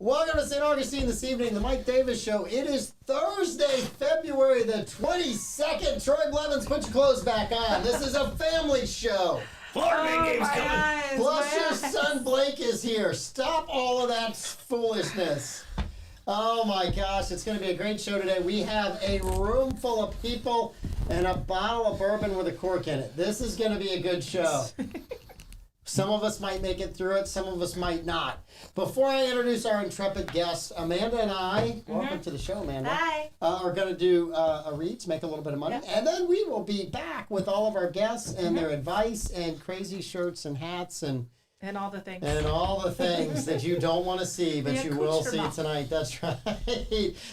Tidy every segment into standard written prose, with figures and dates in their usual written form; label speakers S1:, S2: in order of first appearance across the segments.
S1: Welcome to St. Augustine this evening, the Mike Davis Show. It is Thursday, February the 22nd. Troy Blevins, put your clothes back on. This is a family show.
S2: Florida Man game's coming.
S1: Plus your son Blake is here. Stop all of that foolishness. Oh my gosh, it's going to be a great show today. We have a room full of people and a bottle of bourbon with a cork in it. This is going to be a good show. Some of us might make it through it, some of us might not. Before I introduce our intrepid guest, Amanda and I, welcome to the show, Amanda.
S3: Hi.
S1: Are going to do a read to make a little bit of money. Yep. And then we will be back with all of our guests and their advice and crazy shirts and hats and
S3: all the things.
S1: And all the things that you don't want to see, but you will see tonight. That's right.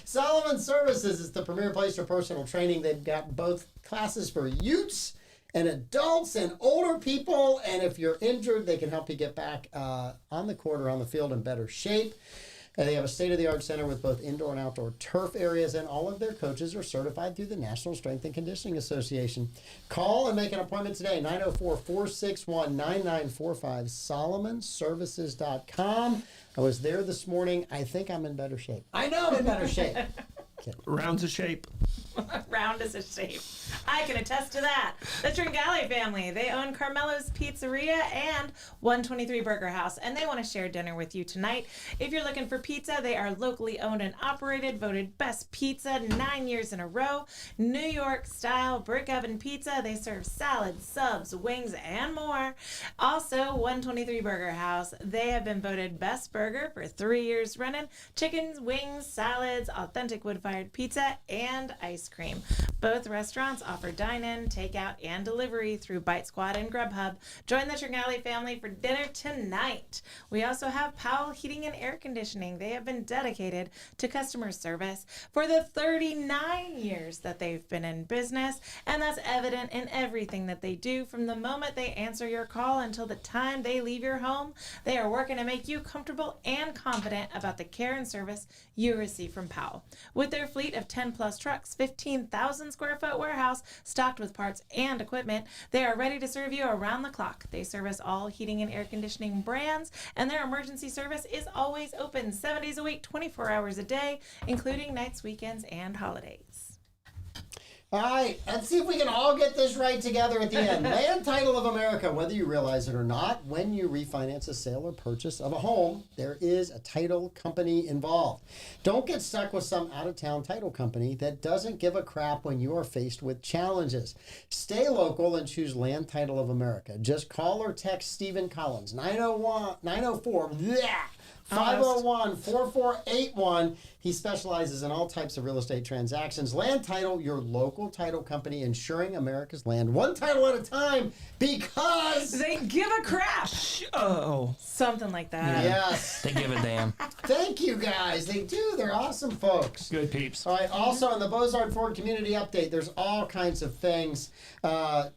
S1: Solomon Services is the premier place for personal training. They've got both classes for youths and adults and older people. And if you're injured, they can help you get back on the court or on the field in better shape. And they have a state-of-the-art center with both indoor and outdoor turf areas, and all of their coaches are certified through the National Strength and Conditioning Association. Call and make an appointment today, 904-461-9945, solomonservices.com. I was there this morning. I think I'm in better shape. I know I'm in better shape.
S2: Round's a shape.
S3: Round is a shape. I can attest to that. The Tringali family, they own Carmelo's Pizzeria and 123 Burger House, and they want to share dinner with you tonight. If you're looking for pizza, they are locally owned and operated, voted best pizza 9 years in a row. New York style brick oven pizza. They serve salads, subs, wings, and more. Also, 123 Burger House, they have been voted best burger for 3 years running. Chickens, wings, salads, authentic wood-fired pizza, and ice cream. Both restaurants offer dine-in, takeout, and delivery through Bite Squad and Grubhub. Join the Tringali family for dinner tonight. We also have Powell Heating and Air Conditioning. They have been dedicated to customer service for the 39 years that they've been in business, and that's evident in everything that they do from the moment they answer your call until the time they leave your home. They are working to make you comfortable and confident about the care and service you receive from Powell. With their fleet of 10-plus trucks, 15,000 square foot warehouse stocked with parts and equipment, they are ready to serve you around the clock. They service all heating and air conditioning brands, and their emergency service is always open 7 days a week, 24 hours a day, including nights, weekends, and holidays.
S1: All right, let's see if we can all get this right together at the end. Land Title of America, whether you realize it or not, when you refinance a sale or purchase of a home, there is a title company involved. Don't get stuck with some out-of-town title company that doesn't give a crap when you are faced with challenges. Stay local and choose Land Title of America. Just call or text Stephen Collins, 501-4481. He specializes in all types of real estate transactions. Land Title, your local title company, insuring America's land one title at a time because
S3: they give a crap.
S2: Oh.
S3: Something like that.
S1: Yes.
S2: They give a damn.
S1: Thank you, guys. They do. They're awesome folks.
S2: Good peeps.
S1: All right. Also, in the Beaux-Arts Ford Community Update, there's all kinds of things.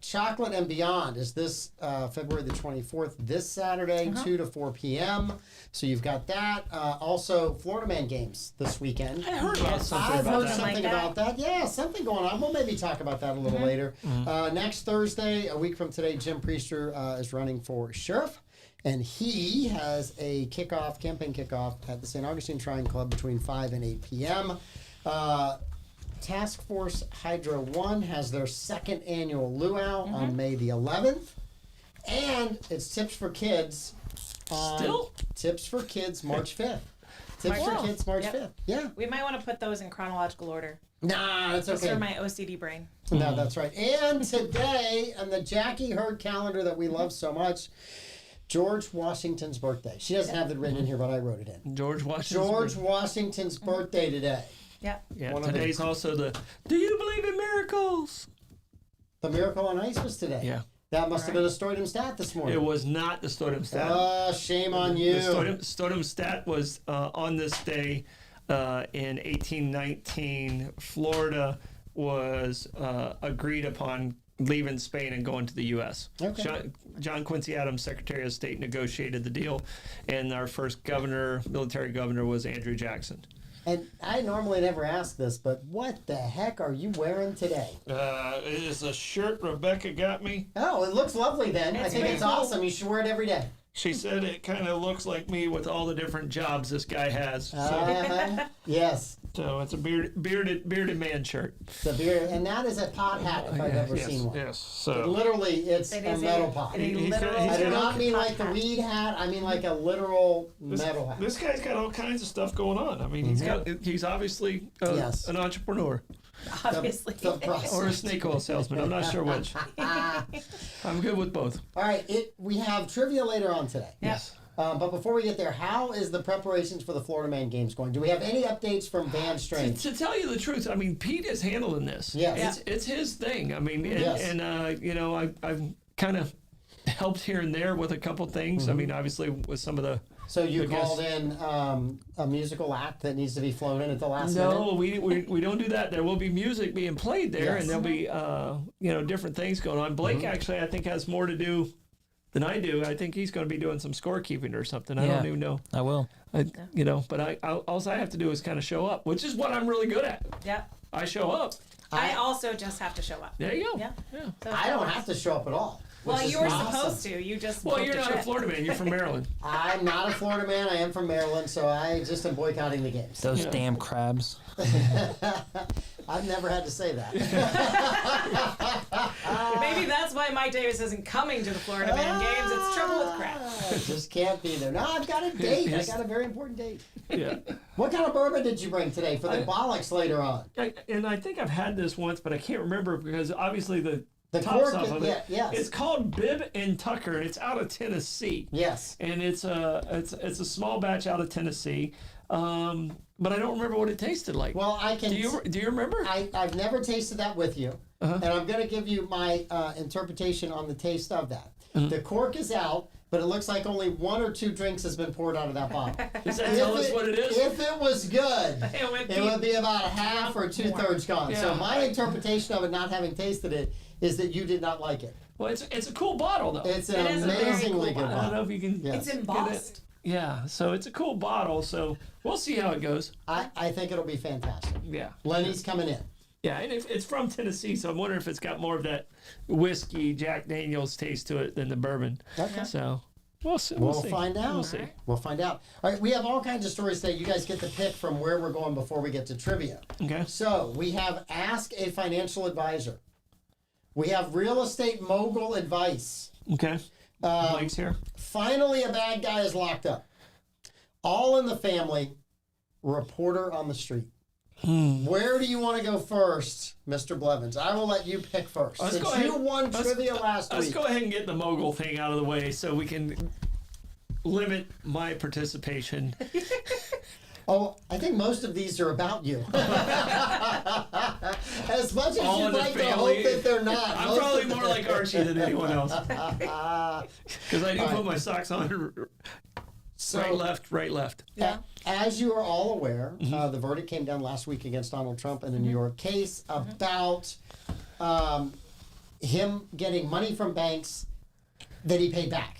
S1: Chocolate and Beyond is this February the 24th, this Saturday, 2 to 4 p.m. So you've got that. Also, Florida Man games this weekend.
S2: I heard about something
S1: I've
S2: about
S1: heard
S2: that.
S1: something about that. Yeah, something going on. We'll maybe talk about that a little later. Next Thursday, a week from today, Jim Priester is running for sheriff. And he has a campaign kickoff at the St. Augustine Shrine Club between 5 and 8 p.m. Task Force Hydro 1 has their second annual luau on May the 11th. And it's Tips for Kids on Tips for Kids March 5th. Tips for Kids March 5th. Yeah.
S3: We might want to put those in chronological order.
S1: Nah, that's okay.
S3: Just for my OCD brain.
S1: No, that's right. And today, on the Jackie Hurd calendar that we love so much, George Washington's birthday. She doesn't have it written in here, but I wrote it in.
S2: George Washington's
S1: birthday today.
S3: Yeah.
S2: Yeah. Today's also the Do You Believe in Miracles?
S1: The Miracle on Ice was today.
S2: Yeah.
S1: That must have been a Stordom stat this morning.
S2: It was not the Stordom stat.
S1: Oh, shame on you.
S2: The Stordom stat was on this day in 1819. Florida was agreed upon leaving Spain and going to the U.S.
S1: Okay.
S2: John Quincy Adams, Secretary of State, negotiated the deal, and our first military governor, was Andrew Jackson.
S1: And I normally never ask this, but what the heck are you wearing today?
S2: It is a shirt Rebecca got me.
S1: Oh, it looks lovely then. I think it's
S3: cool.
S1: awesome. You should wear it every day.
S2: She said it kind of looks like me with all the different jobs this guy has. So,
S1: Yes.
S2: so it's a bearded man shirt.
S1: The beard, and that is a pot hat if I've ever
S2: yes,
S1: seen one.
S2: yes. So
S1: Literally, it's
S3: It
S1: a
S3: is
S1: metal pot.
S2: he's got-
S1: I do not mean
S3: pot
S1: like the
S3: hat.
S1: weed hat. I mean like a literal metal hat.
S2: this guy's got all kinds of stuff going on. I mean, he's obviously
S1: Yes.
S2: an entrepreneur
S3: Obviously.
S1: The process.
S2: or a snake oil salesman. I'm not sure which. I'm good with both.
S1: All right, we have trivia later on today.
S2: Yes.
S1: But before we get there, how is the preparations for the Florida Man games going? Do we have any updates from Van Strange?
S2: To tell you the truth, I mean, Pete is handling this.
S1: Yes.
S2: It's his thing. I mean, and,
S1: Yes.
S2: and you know, I've kind of helped here and there with a couple things. I mean, obviously with some of the.
S1: So you
S2: I guess-
S1: called in a musical act that needs to be flown in at the last
S2: No,
S1: minute?
S2: we don't do that. There will be music being played there,
S1: Yes.
S2: and there'll be different things going on. Blake actually, I think, has more to do than I do. I think he's going to be doing some scorekeeping or something. I don't even know.
S4: I will.
S2: But all I have to do is kind of show up, which is what I'm really good at.
S3: Yep.
S2: I show up.
S3: I also just have to show up.
S2: There you go.
S3: Yeah. So
S1: I don't have to show up at all.
S3: Well,
S1: which is
S3: you were
S1: awesome.
S3: supposed to. You just.
S2: Well,
S3: booked
S2: you're
S3: a
S2: not a
S3: trip.
S2: Florida man. You're from Maryland.
S1: I'm not a Florida man. I am from Maryland, so I just am boycotting the games.
S4: Those damn crabs.
S1: I've never had to say that.
S3: Maybe that's why Mike Davis isn't coming to the Florida Man games. It's trouble with crap.
S1: I just can't be there. No, I've got a date. I got a very important date.
S2: Yeah.
S1: What kind of bourbon did you bring today for the Bollocks later on?
S2: And I think I've had this once, but I can't remember because obviously the
S1: cork,
S2: top of it.
S1: yes.
S2: It's called Bibb and Tucker, and it's out of Tennessee.
S1: Yes.
S2: And it's a small batch out of Tennessee, but I don't remember what it tasted like.
S1: Well, I can.
S2: do you remember?
S1: I've never tasted that with you, and I'm going to give you my interpretation on the taste of that. The cork is out, but it looks like only 1 or 2 drinks has been poured out of that bottle.
S2: Does that tell us what it is?
S1: If it was good,
S3: It
S1: would be about half or 2/3 gone. So
S2: Yeah.
S1: my interpretation of it, not having tasted it, is that you did not like it.
S2: Well, it's a cool bottle though.
S1: It's an
S3: It is a very
S1: amazingly
S3: cool
S1: good
S2: I don't know
S1: bottle.
S2: if you can.
S1: Yes.
S3: It's embossed.
S2: Yeah, so it's a cool bottle. So we'll see how it goes.
S1: I think it'll be fantastic.
S2: Yeah.
S1: Lenny's coming in.
S2: Yeah, and it's from Tennessee, so I'm wondering if it's got more of that whiskey Jack Daniels taste to it than the bourbon.
S1: Okay.
S2: So we'll see.
S1: We'll
S2: see.
S1: find out.
S2: We'll see.
S1: We'll find out. All right, we have all kinds of stories today. You guys get to pick from where we're going before we get to trivia.
S2: Okay.
S1: So we have Ask a Financial Advisor. We have Real Estate Mogul Advice.
S2: Okay. Blake's here.
S1: Finally, a bad guy is locked up. All in the Family. Reporter on the Street. Where do you want to go first, Mr. Blevins? I will let you pick first.
S2: Let's
S1: Since
S2: go ahead.
S1: you won trivia last
S2: Let's
S1: week.
S2: go ahead and get the mogul thing out of the way so we can limit my participation.
S1: Oh, I think most of these are about you. As much as
S2: All
S1: you'd
S2: in the
S1: like to
S2: family.
S1: hope that they're not.
S2: I'm
S1: most
S2: probably
S1: of
S2: more
S1: them-
S2: like Archie than anyone else. Because I do put my socks on right, left, right, left.
S3: Yeah.
S1: As you are all aware, the verdict came down last week against Donald Trump in the New York case about him getting money from banks that he paid back.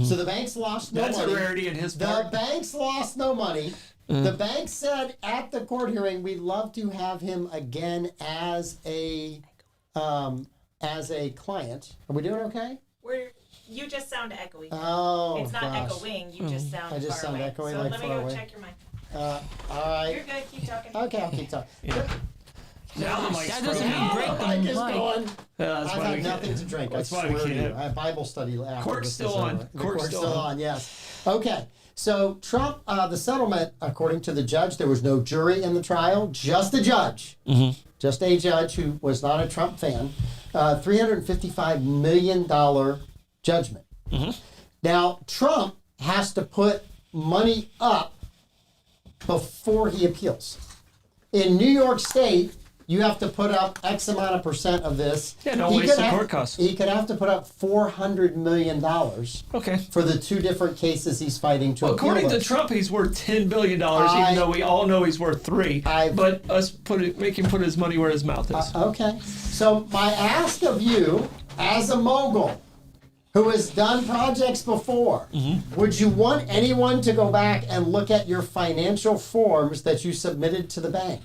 S1: So the banks lost no
S2: That's
S1: money.
S2: a rarity in his
S1: The
S2: part.
S1: banks lost no money. The bank said at the court hearing, we'd love to have him again as a client. Are we doing okay?
S3: You just sound echoey.
S1: Oh,
S3: it's not
S1: gosh.
S3: echoing. You just sound
S1: I just
S3: far
S1: sound
S3: away.
S1: echoey,
S3: so
S1: like
S3: let me
S1: far
S3: go
S1: away.
S3: check your mic.
S1: All right.
S3: You're good. Keep talking.
S1: Okay, I'll keep talking.
S2: Now the mic's
S4: That doesn't
S2: broken.
S4: even break the
S1: Mic is
S4: mic.
S1: going.
S2: That's
S1: I've
S2: why
S1: had
S2: we
S1: nothing
S2: can't.
S1: to drink.
S2: That's
S1: I
S2: why we
S1: swear to
S2: can't
S1: you.
S2: have-
S1: I have Bible study after
S2: Cork's
S1: this is
S2: still on.
S1: over. The
S2: Cork's
S1: cork's
S2: still
S1: still
S2: on.
S1: on. Yes. Okay. So Trump, the settlement, according to the judge, there was no jury in the trial, just a judge, just a judge who was not a Trump fan. $355 million judgment. Now Trump has to put money up before he appeals. In New York State, you have to put up X amount of percent of this.
S2: Yeah, don't
S1: He
S2: waste
S1: could
S2: the
S1: have-
S2: court costs.
S1: He could have to put up $400 million
S2: Okay.
S1: for the 2 different cases he's fighting to appeal
S2: According to
S1: those.
S2: Trump, he's worth $10 billion,
S1: I-
S2: even though we all know he's worth $3.
S1: I've-
S2: But make him put his money where his mouth is.
S1: Okay. So my ask of you, as a mogul who has done projects before, would you want anyone to go back and look at your financial forms that you submitted to the bank?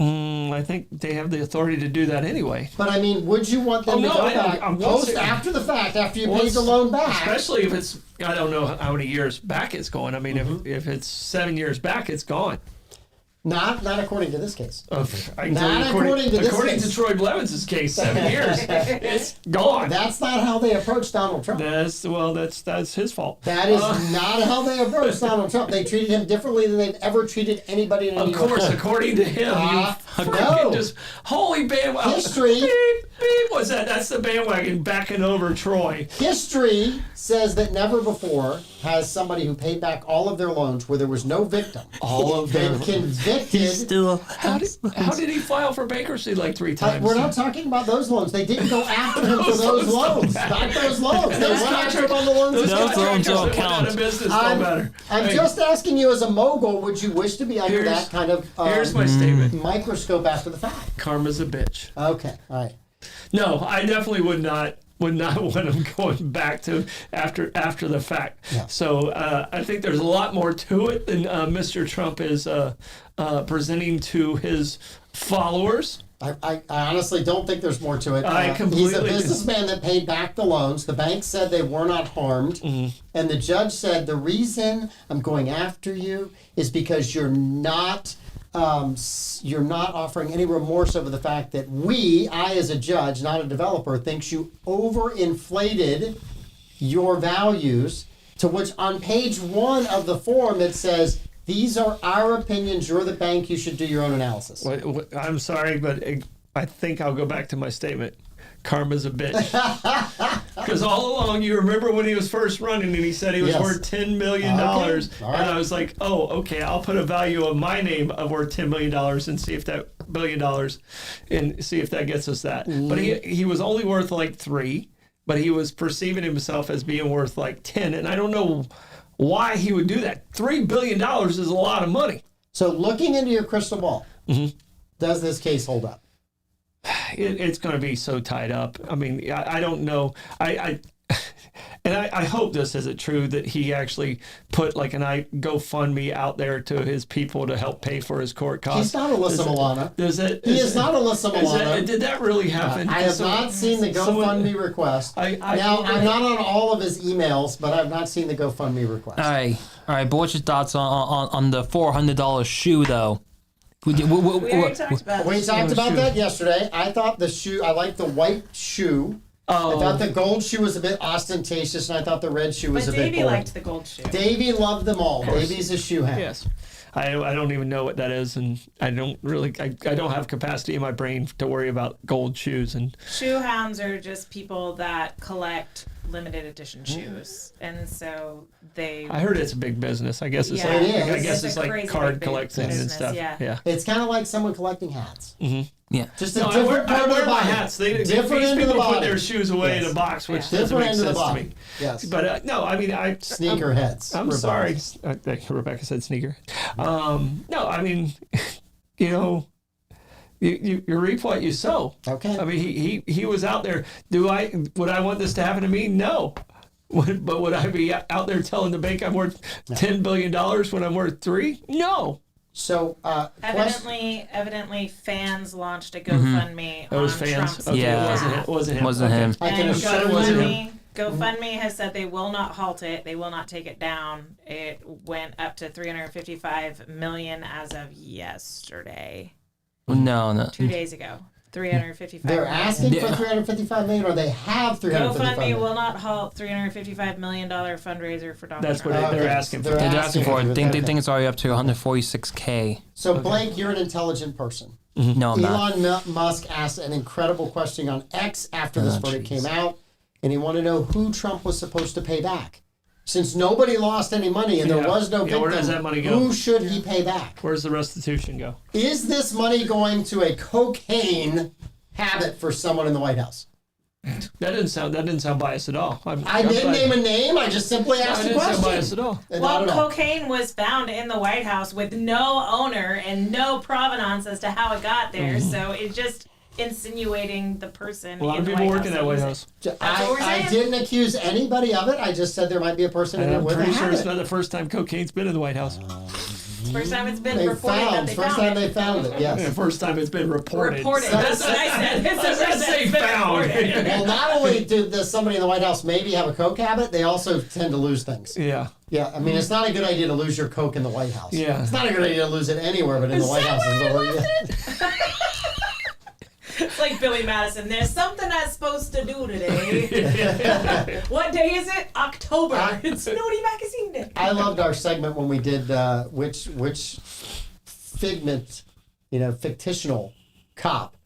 S2: I think they have the authority to do that anyway.
S1: But I mean, would you want them to go back after the fact, after you paid the loan back?
S2: Especially if it's, I don't know how many years back it's going. I mean, if it's 7 years back, it's gone.
S1: Not according to this case.
S2: According to Troy Blevins' case, 7 years, it's gone.
S1: That's not how they approached Donald Trump.
S2: That's his fault.
S1: That is not how they approached Donald Trump. They treated him differently than they've ever treated anybody in any way.
S2: Of course, according to him, just holy bandwagon.
S1: History.
S2: Beep, what's that? That's the bandwagon backing over Troy.
S1: History says that never before has somebody who paid back all of their loans where there was no victim.
S2: All of them
S1: convicted.
S2: How did he file for bankruptcy like 3 times?
S1: We're not talking about those loans. They didn't go after him for those loans. Not those loans. They went after him on the loans.
S4: Those loans don't count.
S1: I'm just asking you, as a mogul, would you wish to be under that kind of
S2: here's my statement.
S1: Microscope after the fact?
S2: Karma's a bitch.
S1: Okay, all right.
S2: No, I definitely would not want him going back to after the fact.
S1: Yeah.
S2: So I think there's a lot more to it than Mr. Trump is presenting to his followers.
S1: I honestly don't think there's more to it.
S2: I completely
S1: He's a businessman that paid back the loans. The bank said they were not harmed. And the judge said, the reason I'm going after you is because you're not offering any remorse over the fact that I as a judge, not a developer, thinks you overinflated your values, to which on page 1 of the form it says, these are our opinions, you're the bank, you should do your own analysis.
S2: I'm sorry, but I think I'll go back to my statement. Karma's a bitch. Because all along, you remember when he was first running and he said he was worth $10 million.
S1: Okay. All right.
S2: And I was like, oh, okay, I'll put a value of my name of worth $10 million and see if that $1 billion and see if that gets us that. But he was only worth like 3, but he was perceiving himself as being worth like 10. And I don't know why he would do that. $3 billion is a lot of money.
S1: So looking into your crystal ball, does this case hold up?
S2: It's going to be so tied up. I mean, I don't know. I hope this isn't true, that he actually put like an GoFundMe out there to his people to help pay for his court costs.
S1: He's not Alyssa Milano.
S2: He
S1: is not Alyssa Milano.
S2: Did that really happen?
S1: I have not seen the GoFundMe request. I'm not on all of his emails, but I've not seen the GoFundMe request.
S4: All right. But what's your thoughts on the $400 shoe, though?
S3: We already talked about
S1: We talked about that yesterday. I thought I liked the white shoe. I thought the gold shoe was a bit ostentatious, and I thought the red shoe was a bit boring.
S3: Davey liked the gold shoe.
S1: Davey loved them all. Davey's a shoe hound.
S2: Yes. I don't even know what that is, and I don't really. I don't have capacity in my brain to worry about gold shoes. And
S3: shoe hounds are just people that collect limited edition shoes, and so
S2: I heard it's a big business. I guess it's like card collecting and stuff. Yeah.
S1: It's kind of like someone collecting hats.
S4: Yeah.
S1: Just a different part of the
S2: my
S1: body.
S2: hats.
S1: Different
S2: these
S1: end of the
S2: people put
S1: body.
S2: their shoes away in a box, which doesn't
S1: Different
S2: make
S1: end of the
S2: sense to
S1: body.
S2: me.
S1: Yes.
S2: But no, I mean,
S1: Sneaker heads.
S2: I'm sorry. Rebecca said sneaker. No, I mean, you reap what you sow.
S1: Okay.
S2: I mean, he was out there. Would I want this to happen to me? No. But would I be out there telling the bank I'm worth $10 billion when I'm worth 3? No.
S1: So
S3: evidently, fans launched a GoFundMe on Trump's
S2: Okay,
S3: behalf.
S2: It wasn't him.
S4: Wasn't him.
S1: I can
S3: And
S1: assure it wasn't him.
S3: GoFundMe has said they will not halt it. They will not take it down. It went up to $355 million as of yesterday.
S4: No.
S3: 2 days ago. $355
S1: They're
S3: million.
S1: asking for $355 million, or they have $355
S3: GoFundMe
S1: million.
S3: will not halt $355 million fundraiser for Donald
S2: That's
S3: Trump.
S2: what they're asking for.
S4: They're asking for it. I think it's already up to $146K.
S1: So Blake, you're an intelligent person.
S4: No, I'm not.
S1: Elon Musk asked an incredible question on X after this verdict came out, and he wanted to know who Trump was supposed to pay back. Since nobody lost any money and there was no victim,
S2: where does that money go?
S1: Who should he pay back?
S2: Where's the restitution go?
S1: Is this money going to a cocaine habit for someone in the White House?
S2: That didn't sound biased at all.
S1: I didn't name a name. I just simply asked a question.
S2: Sound biased at all.
S3: Well, cocaine was found in the White House with no owner and no provenance as to how it got there. So it just insinuating the person.
S2: A lot of people work in that White House.
S1: I didn't accuse anybody of it. I just said there might be a person in there with a
S2: I'm pretty sure
S1: habit.
S2: it's not the first time cocaine's been in the White House.
S3: First time it's been
S1: They
S3: reported that they
S1: first
S3: found
S1: time
S3: it.
S1: they found it, yes.
S2: The first time it's been reported.
S3: Reported. That's what I said. It's the first time
S2: say
S3: it's been
S2: found.
S3: reported.
S1: Well, not only does somebody in the White House maybe have a coke habit, they also tend to lose things.
S2: Yeah.
S1: Yeah, I mean, it's not a good idea to lose your coke in the White House.
S2: Yeah.
S1: It's not a good idea to lose it anywhere, but in the White House is the word.
S3: It's like Billy Madison. There's something I'm supposed to do today. What day is it? October. It's Snooty Magazine Day.
S1: I loved our segment when we did which figment, fictional cop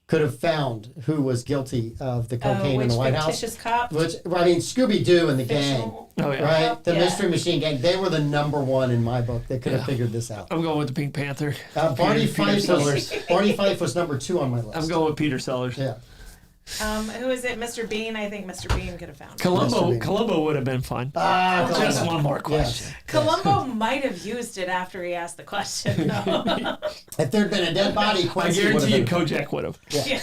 S1: could have found who was guilty of the cocaine in the White House.
S3: Fictitious cop?
S1: Scooby-Doo and the gang.
S3: Fictional.
S2: Oh, yeah.
S1: Right? The
S3: Yeah.
S1: Mystery Machine Gang. They were the number one in my book. They could have figured this out.
S2: I'm going with the Pink Panther.
S1: Barney
S2: Peter Sellers.
S1: Fife was number 2 on my list.
S2: I'm going with Peter Sellers.
S1: Yeah.
S3: Who is it? Mr. Bean? I think Mr. Bean could have found it.
S2: Columbo would have been fun. Just one more question.
S3: Columbo might have used it after he asked the question. though.
S1: If there'd been a dead body,
S2: I
S1: Quincy would
S2: guarantee you
S1: have been.
S2: Kojak would have.
S3: Yeah.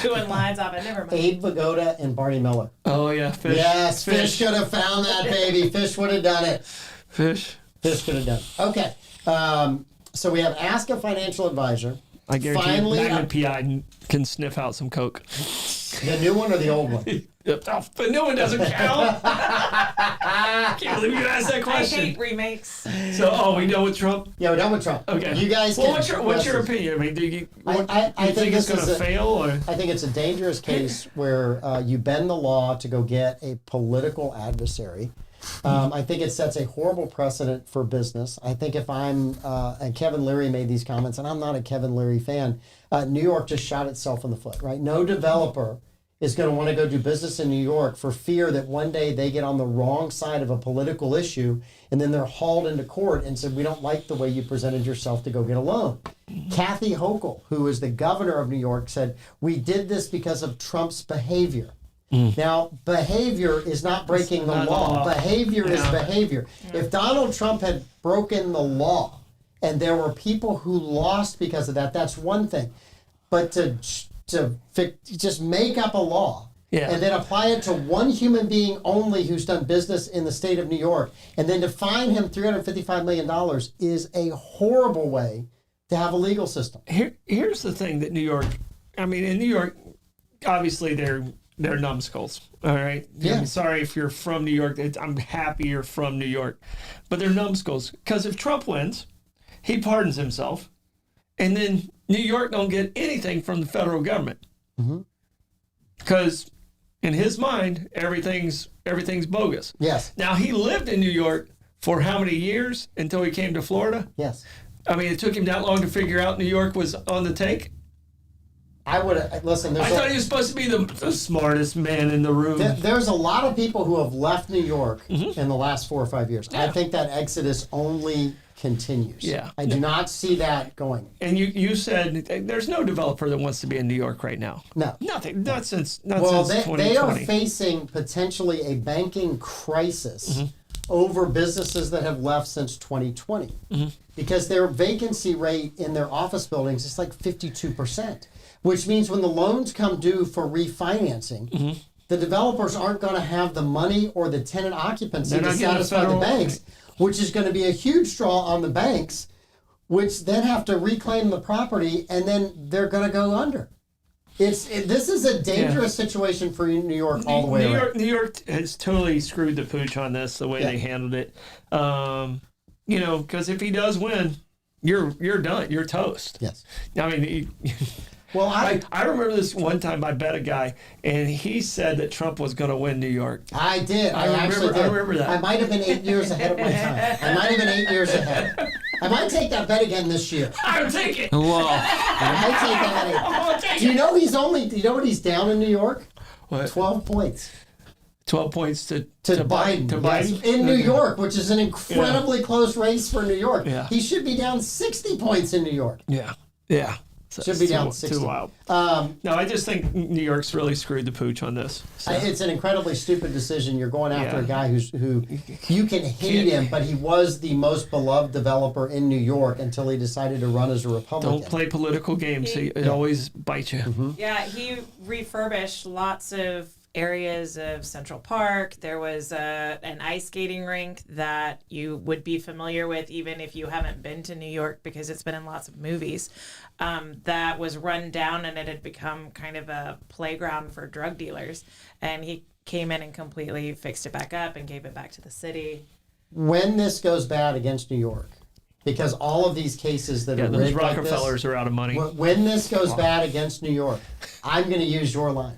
S3: Doing lines off it. Never mind.
S1: Abe Vigoda and Barney Miller.
S2: Oh, yeah. Fish.
S1: Yes, Fish could have found that baby. Fish would have done it.
S2: Fish.
S1: Fish could have done it. Okay. So we have Ask a Financial Advisor.
S2: I guarantee
S1: Finally,
S2: Magnum PI can sniff out some coke.
S1: the new one or the old one?
S2: But no one doesn't count. Can't believe you asked that
S3: I
S2: question.
S3: hate remakes.
S2: So, we know with Trump.
S1: Yeah, we're done with Trump.
S2: Okay.
S1: You guys
S2: Well,
S1: can
S2: what's your
S1: questions.
S2: opinion? I mean, do you,
S1: I
S2: you think it's
S1: this
S2: going
S1: is
S2: to
S1: a-
S2: fail or?
S1: I think it's a dangerous case where you bend the law to go get a political adversary. I think it sets a horrible precedent for business. I think if I'm, and Kevin Leary made these comments, and I'm not a Kevin Leary fan, New York just shot itself in the foot, right? No developer is going to want to go do business in New York for fear that one day they get on the wrong side of a political issue and then they're hauled into court and said, we don't like the way you presented yourself to go get a loan. Kathy Hochul, who is the governor of New York, said, we did this because of Trump's behavior. Now, behavior is not breaking the
S2: not the
S1: law.
S2: law.
S1: Behavior is behavior. If Donald Trump had broken the law and there were people who lost because of that, that's one thing. But to just make up a law and then apply it to one human being only who's done business in the state of New York, and then to fine him $355 million is a horrible way to have a legal system.
S2: Here's the thing that New York, I mean, in New York, obviously they're numbskulls. All right.
S1: Yeah.
S2: I'm sorry if you're from New York. I'm happy you're from New York, but they're numbskulls because if Trump wins, he pardons himself, and then New York don't get anything from the federal government because in his mind everything's bogus.
S1: Yes.
S2: Now he lived in New York for how many years until he came to Florida?
S1: Yes.
S2: I mean, it took him that long to figure out New York was on the take.
S1: I would listen.
S2: I thought he was supposed to be the smartest man in the room.
S1: There's a lot of people who have left New York in the last 4 or 5 years. I think that exodus only continues.
S2: Yeah.
S1: I do not see that going.
S2: And you said there's no developer that wants to be in New York right now.
S1: No.
S2: Nothing. Not since
S1: Well,
S2: since
S1: they are
S2: 2020.
S1: facing potentially a banking crisis over businesses that have left since 2020 because their vacancy rate in their office buildings is like 52%, which means when the loans come due for refinancing, the developers aren't going to have the money or the tenant occupancy
S2: They're
S1: to
S2: not getting the
S1: satisfy the
S2: federal-
S1: banks, which is going to be a huge draw on the banks, which then have to reclaim the property, and then they're going to go under. This is a dangerous situation for New York all the way around.
S2: New York has totally screwed the pooch on this, the way they handled it. Because if he does win, you're done. You're toast.
S1: Yes.
S2: I mean,
S1: Well,
S2: I remember this one time I bet a guy, and he said that Trump was going to win New York.
S1: I did.
S2: I remember that.
S1: I might have been 8 years ahead of my time. I might have been 8 years ahead. I might take that bet again this year.
S2: I'll take it.
S4: Whoa.
S1: I might take that bet again.
S2: I'll take
S1: Do you
S2: it.
S1: know do you know what he's down in New York?
S2: What?
S1: 12 points
S2: 12 points to
S1: Biden.
S2: To
S1: Yes,
S2: Biden
S1: in New York, which is an incredibly close race for New York.
S2: Yeah.
S1: He should be down 60 points in New York.
S2: Yeah. So
S1: Should be
S2: it's
S1: down
S2: too
S1: 60.
S2: wild. No, I just think New York's really screwed the pooch on this. So.
S1: It's an incredibly stupid decision. You're going after
S2: Yeah.
S1: a guy who you can hate him, but he was the most beloved developer in New York until he decided to run as a Republican.
S2: Don't play political games. It always bites you.
S3: Yeah, he refurbished lots of areas of Central Park. There was an ice skating rink that you would be familiar with even if you haven't been to New York because it's been in lots of movies. That was run down and it had become kind of a playground for drug dealers. And he came in and completely fixed it back up and gave it back to the city.
S1: When this goes bad against New York, because all of these cases that are
S2: those
S1: rigged like
S2: Rockefellers
S1: this,
S2: are out of money.
S1: when this goes bad against New York, I'm going to use your line.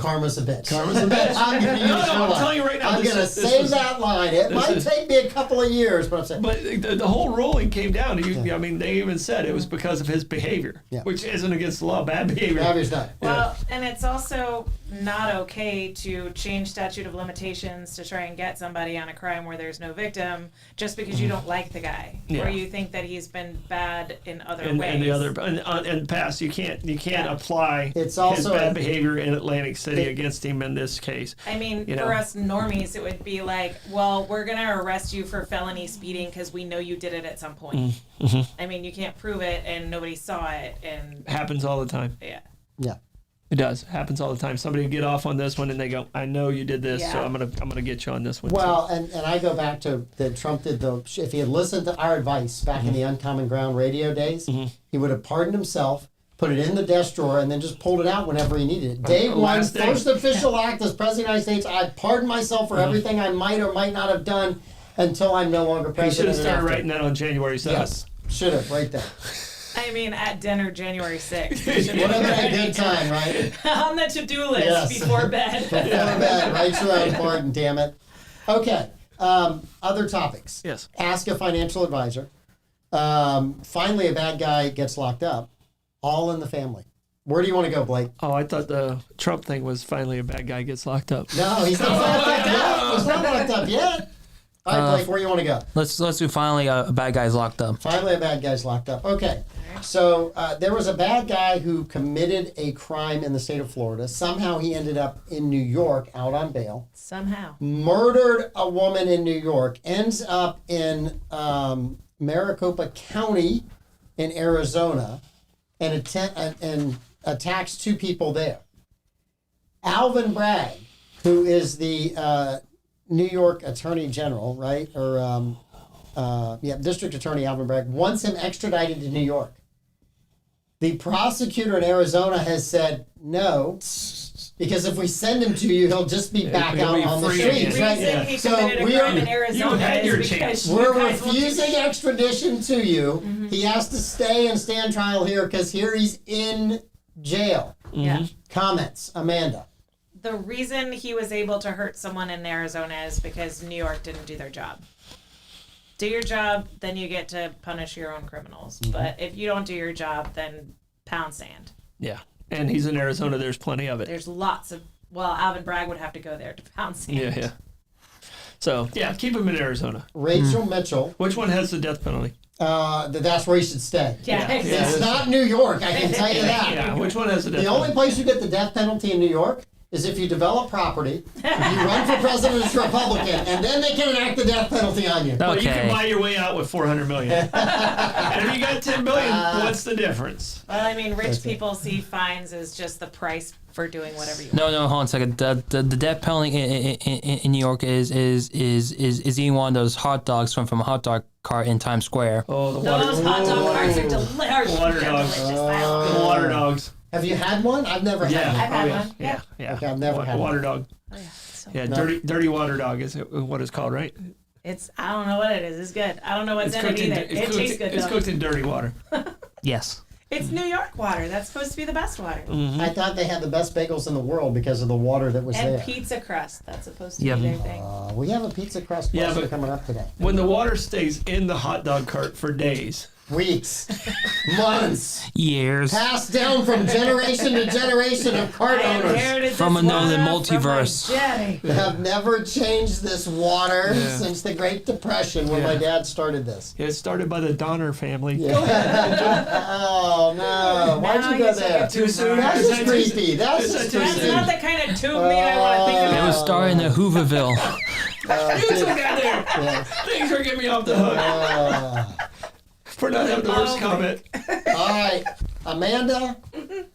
S1: Karma's a bitch.
S2: Karma's a bitch.
S1: I'm going to use your
S2: I'm
S1: line.
S2: telling you right now.
S1: I'm going to save that line. It might
S2: is-
S1: take me a couple of years, but I'm saying.
S2: But the whole ruling came down to, I mean, they even said it was because of his behavior, which isn't against the law. Bad behavior.
S1: Behavior's not.
S3: Well, and it's also not okay to change statute of limitations to try and get somebody on a crime where there's no victim just because you don't like the guy or you think that he's been bad in other ways.
S2: And the other in the past, you can't apply
S1: It's
S2: his
S1: also
S2: bad behavior in Atlantic City against him in this case.
S3: I mean,
S2: You know?
S3: for us normies, it would be like, well, we're going to arrest you for felony speeding because we know you did it at some point. I mean, you can't prove it and nobody saw it. And
S2: Happens all the time.
S1: Yeah.
S2: It does. Happens all the time. Somebody will get off on this one and they go, I know you did this, so
S3: Yeah.
S2: I'm gonna get you on this one.
S1: Well, and I go back to that Trump did if he had listened to our advice back in the Uncommon Ground radio days, he would have pardoned himself, put it in the desk drawer, and then just pulled it out whenever he needed it. Day one,
S2: Last day.
S1: first official act as President of the United States, I pardon myself for everything I might or might not have done until I'm no longer
S2: He should
S1: president.
S2: have
S1: and
S2: started
S1: after.
S2: writing that on January 7th.
S1: Yes, should have, right there.
S3: I mean, at dinner January 6th.
S1: Would have been a good time, right?
S3: On the to-do list
S1: Yes.
S3: before bed.
S1: Before bed, write your own pardon, damn it. Okay, other topics.
S2: Yes.
S1: Ask a financial advisor. Finally, a bad guy gets locked up. All in the family. Where do you want to go, Blake?
S2: Oh, I thought the Trump thing was finally a bad guy gets locked up.
S1: No, he's not locked up yet. He's not locked up yet. All right, Blake, where do you want to go?
S4: Let's do finally a bad guy's locked up.
S1: Finally, a bad guy's locked up. Okay. So there was a bad guy who committed a crime in the state of Florida. Somehow he ended up in New York out on bail.
S3: Somehow.
S1: Murdered a woman in New York. Ends up in Maricopa County in Arizona and attacks two people there. Alvin Bragg, who is the New York Attorney General, right? Or District Attorney Alvin Bragg wants him extradited to New York. The prosecutor in Arizona has said no, because if we send him to you, he'll just be back
S2: he'll
S1: out
S2: be
S1: on the
S2: free
S1: streets,
S2: again.
S1: right?
S3: The reason he
S1: So
S3: committed a
S1: we
S3: crime
S1: are-
S3: in Arizona
S2: you had
S3: is
S2: your
S3: because
S2: chance.
S3: you
S1: We're
S3: guys won't do-
S1: refusing extradition to you. He has to stay and stand trial here because here he's in jail.
S3: Yeah.
S1: Comments, Amanda.
S3: The reason he was able to hurt someone in Arizona is because New York didn't do their job. Do your job, then you get to punish your own criminals. But if you don't do your job, then pound sand.
S2: Yeah. And he's in Arizona. There's plenty of it.
S3: There's lots of, well, Alvin Bragg would have to go there to pound sand.
S2: Yeah. So, yeah, keep him in Arizona.
S1: Rachel Mitchell.
S2: Which one has the death penalty?
S1: That's where he should stay.
S3: Yeah,
S2: Yeah.
S3: exactly.
S1: It's not New York, I can tell you that.
S2: Yeah, which one has the death
S1: The
S2: penalty?
S1: only place you get the death penalty in New York is if you develop property, you run for president as a Republican, and then they can enact the death penalty on you.
S2: Well, you can
S4: Okay.
S2: buy your way out with $400 million. And if you got $10 billion, what's the difference?
S3: Well, I mean, rich people see fines as just the price for doing whatever you want.
S4: No, hold on a second. The death penalty in New York is eating one of those hot dogs from a hot dog cart in Times Square.
S2: Oh, the
S3: Those hot dog carts are delicious.
S2: Water
S3: They're
S2: dogs.
S3: delicious. I love
S2: The
S3: them.
S2: water dogs.
S1: Have you had one? I've never
S2: Yeah.
S1: had
S3: I've
S1: one.
S3: had
S2: yeah.
S3: one.
S2: Yeah. Yeah.
S1: Okay, I've never had
S2: Water
S1: one.
S2: dog.
S3: Oh, yeah. So
S2: Yeah,
S1: No.
S2: dirty water dog is what it's called, right?
S3: it's, I don't know what it is. It's good. I don't know what's in it either. It tastes good
S2: It's
S3: though.
S2: cooked in dirty water.
S4: Yes.
S3: It's New York water. That's supposed to be the best water.
S1: I thought they had the best bagels in the world because of the water that was
S3: And
S1: there.
S3: pizza crust. That's supposed to
S4: Yeah.
S3: be their thing.
S1: We have a pizza crust
S2: Yeah,
S1: question
S2: but-
S1: coming up today.
S2: When the water stays in the hot dog cart for days.
S1: Weeks, months,
S4: Years.
S1: passed down from generation to generation of cart
S3: I
S1: owners
S3: inherited
S4: From
S3: this
S4: another
S3: water from my
S4: multiverse.
S3: daddy.
S1: have never changed this water since the Great Depression when my dad started this.
S2: It started by the Donner family.
S1: Oh no! Why'd
S3: Now
S1: you go
S3: you took
S1: there?
S3: it too far.
S1: That's
S2: Is
S1: just
S2: that
S1: creepy. That's
S2: is
S1: just
S2: that too
S3: That's
S1: creepy.
S3: not the kind of tube meat I want to think
S4: It
S3: about.
S4: was starting in Hooverville.
S2: You took that there. Things are getting me off the hook for not having the worst comment.
S1: All right, Amanda,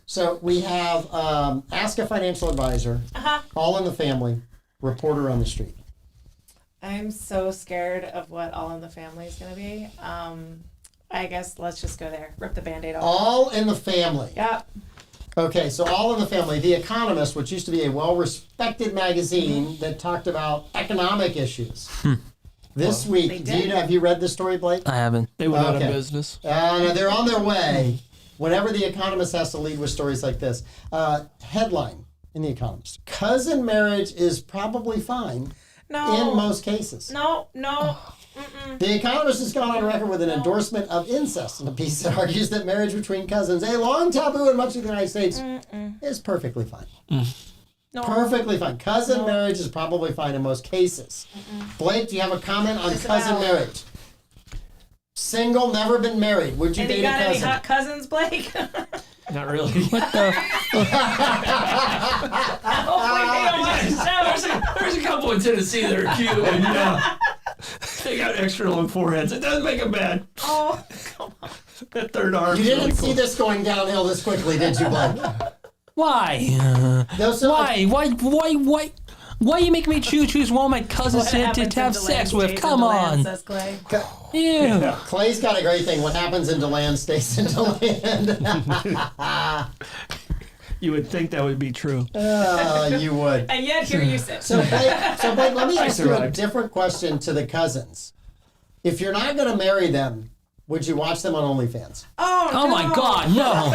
S1: So we have Ask a Financial Advisor, All in the Family, Reporter on the Street.
S3: I'm so scared of what All in the Family is going to be. I guess let's just go there. Rip the Band-Aid off.
S1: All in the Family.
S3: Yep.
S1: Okay, so All in the Family. The Economist, which used to be a well-respected magazine that talked about economic issues. This week, have you read the story, Blake?
S4: I haven't.
S2: They went out of business.
S1: No, they're on their way. Whenever The Economist has to lead with stories like this. Headline in The Economist. Cousin marriage is probably fine in most cases.
S3: No.
S1: The Economist has gone on record with an endorsement of incest in a piece that argues that marriage between cousins, a long taboo in much of the United States, is perfectly fine.
S3: No.
S1: Perfectly fine. Cousin marriage is probably fine in most cases. Blake, do you have a comment on cousin marriage? Single, never been married. Would you date a cousin?
S3: Any hot cousins, Blake?
S2: Not really.
S4: What the?
S2: There's a couple in Tennessee that are cute, and they got extra long foreheads. It doesn't make them bad.
S3: Oh, come on.
S2: That third arm.
S1: You didn't see this going downhill this quickly, did you, Blake?
S4: Why? Why are you making me choose one of my cousins to have sex with? Come on.
S3: Says Clay.
S4: Ew.
S1: Clay's got a great thing. What happens in DeLand stays in DeLand.
S2: You would think that would be true.
S1: You would.
S3: And yet here you sit.
S1: So Blake, let me ask you a different question to the cousins. If you're not going to marry them, would you watch them on OnlyFans?
S4: Oh my God, no.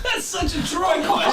S2: That's such a Troy question.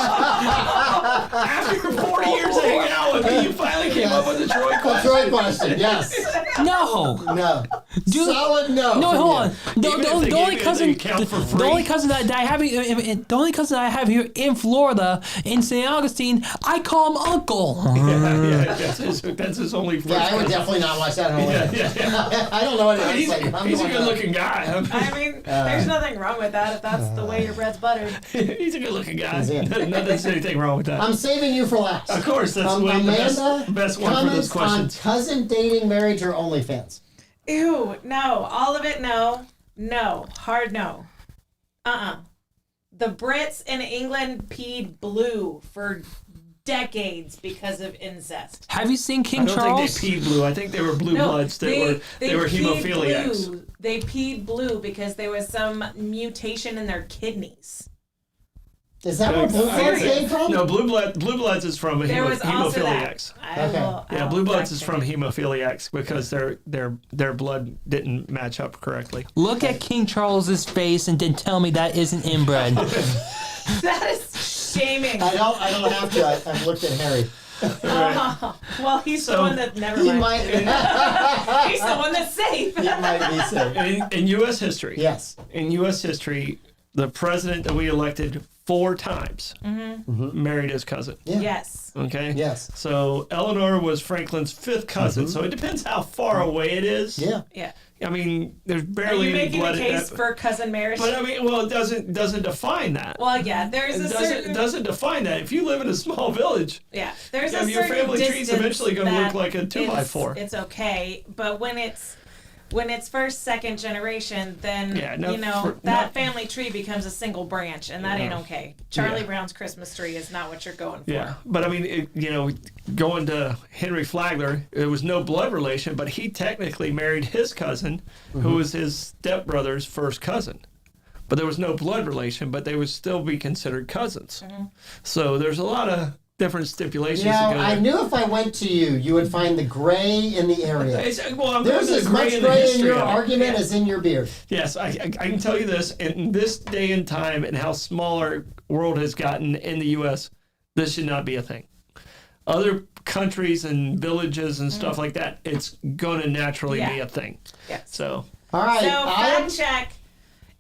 S2: After 40 years of hanging out with me, you finally came up with a Troy question.
S1: Troy question, yes.
S4: No.
S1: No.
S4: Dude,
S1: Solid no.
S4: No, hold on. The only cousin that I have, the only cousin that I have here in Florida, in St. Augustine, I call him Uncle.
S2: That's his only first.
S1: Yeah, I would definitely not watch that on OnlyFans. I don't know what it is.
S2: He's a good-looking guy.
S3: I mean, there's nothing wrong with that if that's the way your bread's buttered.
S2: He's a good-looking guy. There's anything wrong with that.
S1: I'm saving you for last.
S2: Of course, that's the best one for those questions.
S1: On cousin dating, marriage, or OnlyFans?
S3: Ew, no. All of it, no. No. Hard no. The Brits in England peed blue for decades because of incest.
S4: Have you seen King Charles?
S2: I don't think they peed blue. I think they were blue bloods. They were hemophiliacs.
S3: Blue. They peed blue because there was some mutation in their kidneys.
S1: Is that where blue bloods came from?
S2: No, blue bloods is from hemophiliacs.
S1: Okay.
S2: Blue bloods is from hemophiliacs because their blood didn't match up correctly.
S4: Look at King Charles's face and then tell me that isn't inbred.
S3: That is shaming.
S1: I don't have to. I've looked at Harry.
S3: Well, he's the one that never mind. He's the one that's safe.
S1: He might be safe.
S2: In U.S. history.
S1: Yes.
S2: In U.S. history, the president that we elected 4 times married his cousin.
S1: Yeah.
S3: Yes.
S2: Okay?
S1: Yes.
S2: So Eleanor was Franklin's 5th cousin, so it depends how far away it is.
S1: Yeah.
S3: Yeah.
S2: I mean, there's
S3: Are
S2: barely
S3: you
S2: any
S3: making
S2: blood
S3: a case for cousin marriage?
S2: But I mean, well, it doesn't define that.
S3: Well, yeah, there's
S2: It doesn't define that. If you live in a small village,
S3: there's a
S2: your
S3: certain
S2: family tree's
S3: distance
S2: eventually going to look like a 2x4.
S3: It's okay, but when it's first, second generation, then that family tree becomes a single branch, and that ain't okay. Charlie Brown's Christmas tree is not what you're going for.
S2: Yeah, but I mean, going to Henry Flagler, it was no blood relation, but he technically married his cousin, who was his stepbrother's first cousin. But there was no blood relation, but they would still be considered cousins. So there's a lot of different stipulations.
S1: I knew if I went to you, you would find the gray in the area.
S2: There's
S1: as much gray in your argument as in your beard.
S2: Yes, I can tell you this. In this day and time and how small our world has gotten in the U.S., this should not be a thing. Other countries and villages and stuff like that, it's going to naturally be a thing.
S3: Yes.
S2: So.
S1: All right.
S3: So, fact check.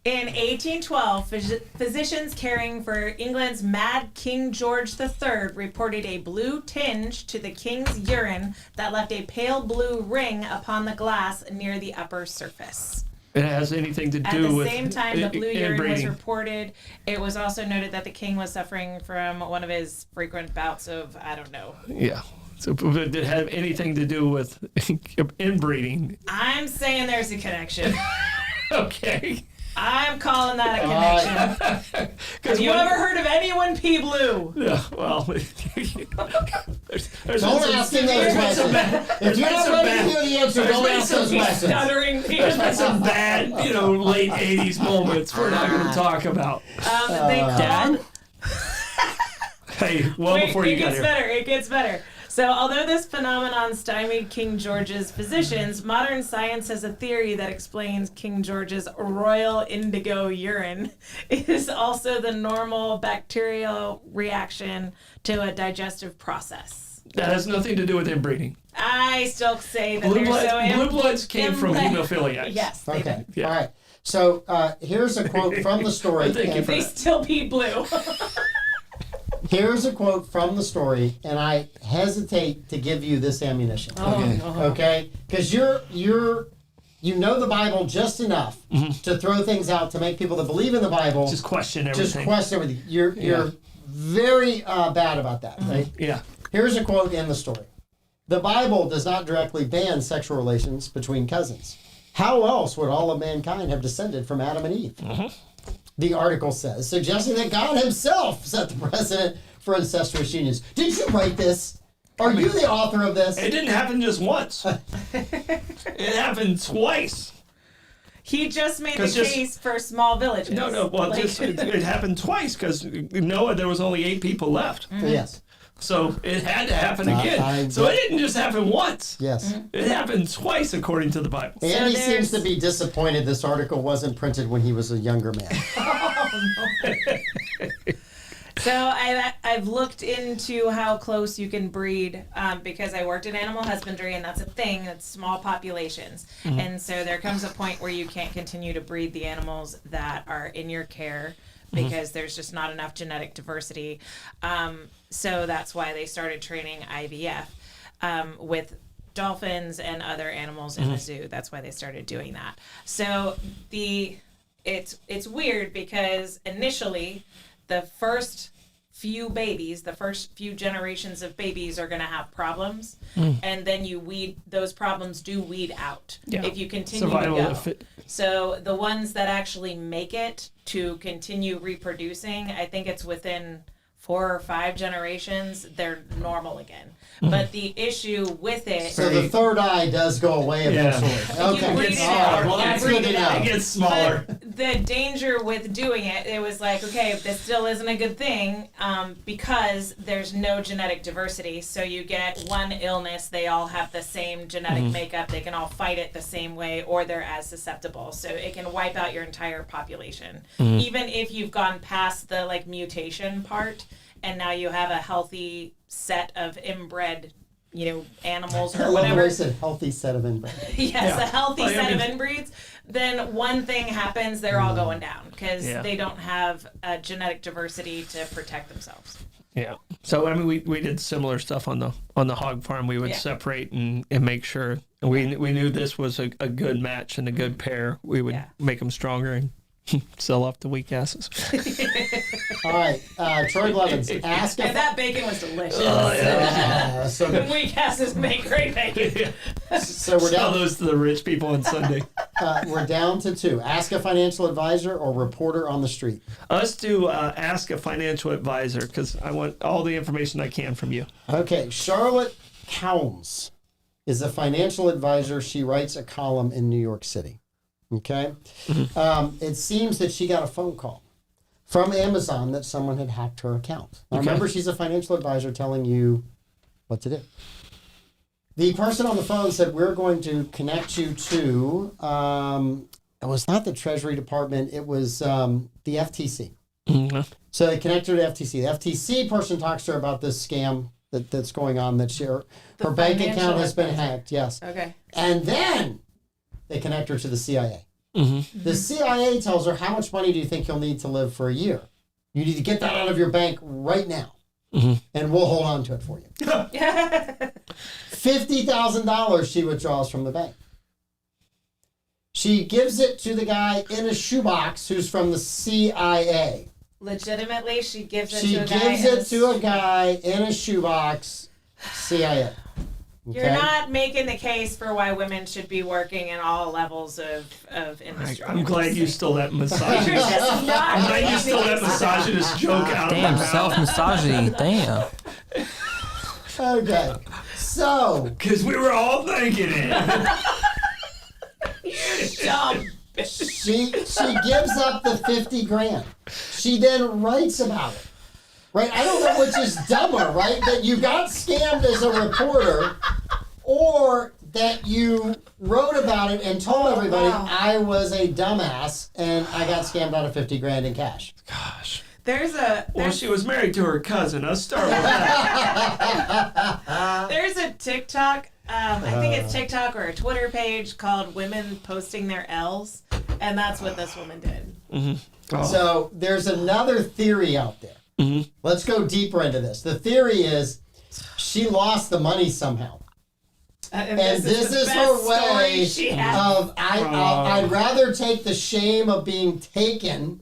S3: In 1812, physicians caring for England's Mad King George III reported a blue tinge to the king's urine that left a pale blue ring upon the glass near the upper surface.
S2: It has anything to do with
S3: At the same time the blue urine
S2: inbreeding.
S3: was reported, it was also noted that the king was suffering from one of his frequent bouts of, I don't know.
S2: Yeah. So did it have anything to do with inbreeding?
S3: I'm saying there's a connection.
S2: Okay.
S3: I'm calling that a connection. Have you ever heard of anyone P. Blue?
S2: Yeah, well,
S1: Don't ask him those questions. If you're not ready to hear the answer, don't ask those questions.
S3: Stuttering.
S2: there's been some bad, late 80s moments we're not going to talk about.
S3: They called...
S2: Hey, before you got here.
S3: It gets better. So, although this phenomenon stymied King George's physicians, modern science has a theory that explains King George's royal indigo urine. It is also the normal bacterial reaction to a digestive process.
S2: That has nothing to do with inbreeding.
S3: I still say that
S2: Blue Bloods came from hemophiliacs.
S3: Yes, they
S1: Okay.
S3: did.
S1: All right. So here's a quote from the story.
S3: They still pee blue.
S1: Here's a quote from the story, and I hesitate to give you this ammunition. Okay? Because you know the Bible just enough to throw things out to make people that believe in the Bible
S2: just question everything.
S1: You're very bad about that, right?
S2: Yeah.
S1: Here's a quote in the story. The Bible does not directly ban sexual relations between cousins. How else would all of mankind have descended from Adam and Eve? The article says, suggesting that God himself set the precedent for incestuous unions. Did you write this? Are you the author of this?
S2: It didn't happen just once. It happened twice.
S3: He just made the case for small villages.
S2: No. Well, it happened twice because Noah, there was only 8 people left.
S1: Yes.
S2: So it had to happen again. So it didn't just happen once.
S1: Yes.
S2: It happened twice according to the Bible.
S1: Andy seems to be disappointed this article wasn't printed when he was a younger man.
S3: So I've looked into how close you can breed because I worked in animal husbandry, and that's a thing. That's small populations. And so there comes a point where you can't continue to breed the animals that are in your care because there's just not enough genetic diversity. So that's why they started training IVF with dolphins and other animals in the zoo. That's why they started doing that. So it's weird because initially the first few generations of babies are going to have problems, and then those problems do weed out if you continue
S2: Survival
S3: to go.
S2: fit.
S3: So the ones that actually make it to continue reproducing, I think it's within 4 or 5 generations, they're normal again. But the issue with it...
S1: So the third eye does go away eventually. Okay.
S3: breed it
S1: All right. Well, that's good to know.
S2: It gets smaller.
S3: The danger with doing it was like, okay, this still isn't a good thing because there's no genetic diversity. So you get one illness, they all have the same genetic makeup, they can all fight it the same way, or they're as susceptible. So it can wipe out your entire population. Even if you've gone past the mutation part, and now you have a healthy set of inbred, animals or whatever.
S1: I said healthy set of inbred.
S3: Yes, a healthy set of inbreeds. Then one thing happens, they're all going down because they don't have genetic diversity to protect themselves.
S2: Yeah. So we did similar stuff on the hog farm. We would separate and make sure we knew this was a good match and a good pair. We would make them stronger and sell off the weak asses.
S1: All right, Troy Blevins, ask if...
S3: And that bacon was delicious.
S1: So good.
S3: Weak asses make great bacon.
S1: So we're
S2: Sell
S1: down.
S2: those to the rich people on Sunday.
S1: We're down to 2. Ask a financial advisor or reporter on the street.
S2: Us to ask a financial advisor because I want all the information I can from you.
S1: Okay, Charlotte Counts is a financial advisor. She writes a column in New York City. Okay? It seems that she got a phone call from Amazon that someone had hacked her account. Now, remember, she's a financial advisor telling you what to do. The person on the phone said, we're going to connect you to, it was not the Treasury Department, it was the FTC. So they connect her to FTC. The FTC person talks to her about this scam that's going on, that her bank account has been hacked. Yes.
S3: Okay.
S1: And then they connect her to the CIA. The CIA tells her, how much money do you think you'll need to live for a year? You need to get that out of your bank right now, and we'll hold on to it for you. $50,000 she withdraws from the bank. She gives it to the guy in a shoebox who's from the CIA.
S3: Legitimately, she gives it
S1: She
S3: to a guy.
S1: gives it to a guy in a shoebox, CIA.
S3: You're not making the case for why women should be working in all levels of industry.
S2: I'm glad you stole that
S3: You're
S2: misogynist.
S3: just not
S2: I'm glad you
S3: making
S2: stole
S3: the
S2: that
S3: case.
S2: misogynist joke out of my
S4: Damn,
S2: mouth.
S4: self-misogyny. Damn.
S1: Okay. So,
S2: Because we were all thinking it.
S3: Dumb.
S1: she gives up the 50 grand. She then writes about it. Right? I don't know which is dumber, right? That you got scammed as a reporter or that you wrote about it and told everybody I was a dumbass and I got scammed out of 50 grand in cash.
S2: Gosh.
S3: Well,
S2: she was married to her cousin. Let's start with that.
S3: There's a TikTok, I think it's TikTok or a Twitter page called Women Posting Their L's, and that's what this woman did.
S2: Oh.
S1: So there's another theory out there. Let's go deeper into this. The theory is she lost the money somehow.
S3: And
S1: this is
S3: the
S1: her
S3: best
S1: way
S3: story she has.
S1: of I'd rather take the shame of being taken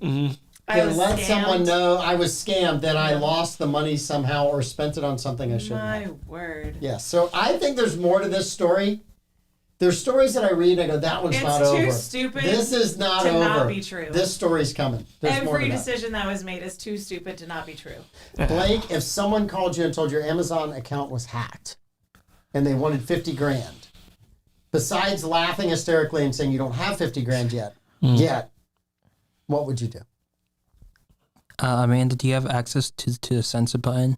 S1: than let someone know I was scammed than I lost the money somehow or spent it on something I shouldn't have.
S3: My word.
S1: Yes. So I think there's more to this story. There's stories that I read and I go, that one's not over.
S3: It's too stupid
S1: This is not
S3: to
S1: over.
S3: not be true.
S1: This story's coming. There's more to
S3: Every
S1: that.
S3: decision that was made is too stupid to not be true.
S1: Blake, if someone called you and told your Amazon account was hacked and they wanted 50 grand, besides laughing hysterically and saying you don't have 50 grand yet, what would you do?
S4: Amanda, do you have access to the censor button?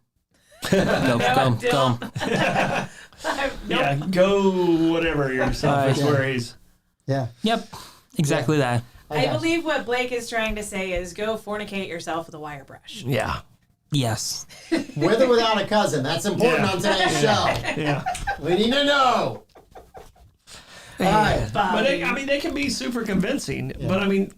S4: Go.
S2: Yeah, go whatever yourself is where he's.
S1: Yeah.
S4: Yep. Exactly that.
S3: I believe what Blake is trying to say is go fornicate yourself with a wire brush.
S2: Yeah.
S4: Yes.
S1: With or without a cousin. That's important on today's show.
S2: Yeah.
S1: We need to know. All right.
S2: But they can be super convincing. But I mean,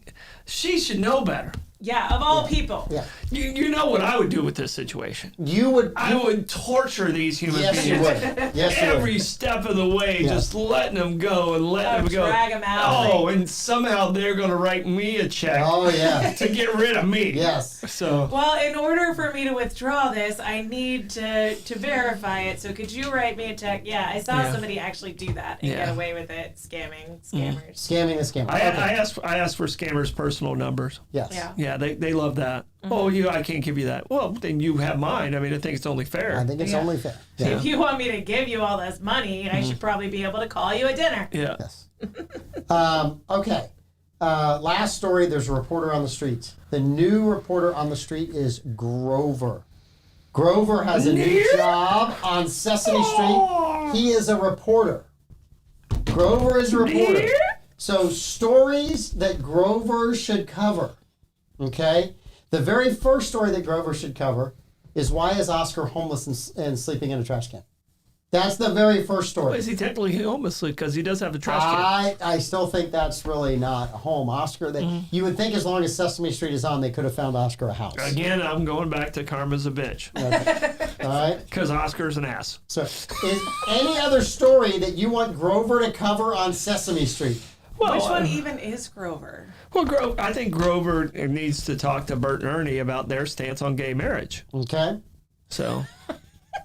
S2: she should know better.
S3: Yeah, of all people.
S1: Yeah.
S2: You know what I would do with this situation?
S1: You would.
S2: I would torture these human
S1: Yes,
S2: beings.
S1: you would. Yes, you would.
S2: Every step of the way, just letting them go and letting them go.
S3: Drag 'em out.
S2: Oh, and somehow they're going to write me a check
S1: Oh, yeah.
S2: to get rid of me.
S1: Yes.
S2: So.
S3: Well, in order for me to withdraw this, I need to verify it. So could you write me a check? Yeah, I saw somebody actually do that and get away with it, scammers.
S1: Scamming the scammer.
S2: I
S1: Okay.
S2: asked for scammers' personal numbers.
S1: Yes.
S3: Yeah.
S2: Yeah, they love that. Oh, I can't give you that. Well, then you have mine. I mean, I think it's only fair.
S1: I think it's only fair. Yeah.
S3: If you want me to give you all this money, I should probably be able to call you a dinner.
S2: Yeah.
S1: Yes. Okay. Last story. There's a reporter on the streets. The new reporter on the street is Grover. Grover has a new job on Sesame Street. He is a reporter. Grover is a reporter. So stories that Grover should cover. Okay? The very first story that Grover should cover is why is Oscar homeless and sleeping in a trash can? That's the very first story.
S2: Is he technically homeless because he does have a trash can?
S1: I still think that's really not a home. Oscar, you would think as long as Sesame Street is on, they could have found Oscar a house.
S2: Again, I'm going back to Karma's a bitch.
S1: All right?
S2: Because Oscar's an ass.
S1: So, is any other story that you want Grover to cover on Sesame Street?
S2: Well,
S3: Which one even is Grover?
S2: Well, I think Grover needs to talk to Bert and Ernie about their stance on gay marriage.
S1: Okay?
S2: So,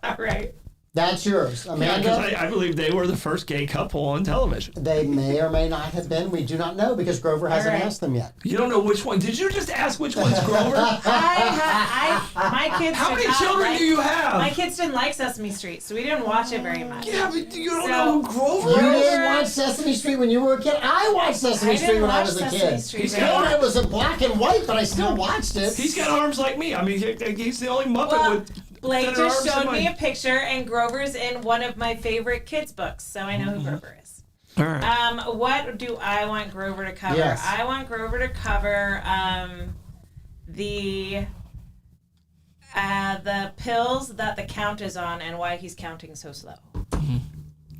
S3: All right.
S1: That's yours.
S2: yeah,
S1: Amanda?
S2: because I believe they were the first gay couple on television.
S1: They may or may not have been. We do not know because Grover hasn't
S3: right.
S1: asked them yet.
S2: You don't know which one. Did you just ask which one's Grover?
S3: My kids.
S2: How
S3: did
S2: many
S3: not
S2: children
S3: like-
S2: do you have?
S3: My kids didn't like Sesame Street, so we didn't watch it very much.
S2: Yeah, but you don't
S3: So-
S2: know who Grover
S1: You
S2: is?
S1: didn't watch Sesame Street when you were a kid. I watched Sesame Street
S3: didn't
S1: when I
S3: watch
S1: was a
S3: Sesame
S1: kid.
S3: Street
S2: He's
S3: very
S2: got-
S3: much.
S1: It was in black and white, but I still watched it.
S2: He's got arms like me. I mean, he's the only Muppet
S3: Well,
S2: with
S3: Blake
S2: thinner
S3: just
S2: arms than
S3: showed me
S2: mine.
S3: a picture, and Grover's in one of my favorite kids' books, so I know who Grover is.
S2: All right.
S3: What do I want Grover to cover?
S1: Yes.
S3: I want Grover to cover the pills that the count is on and why he's counting so slow.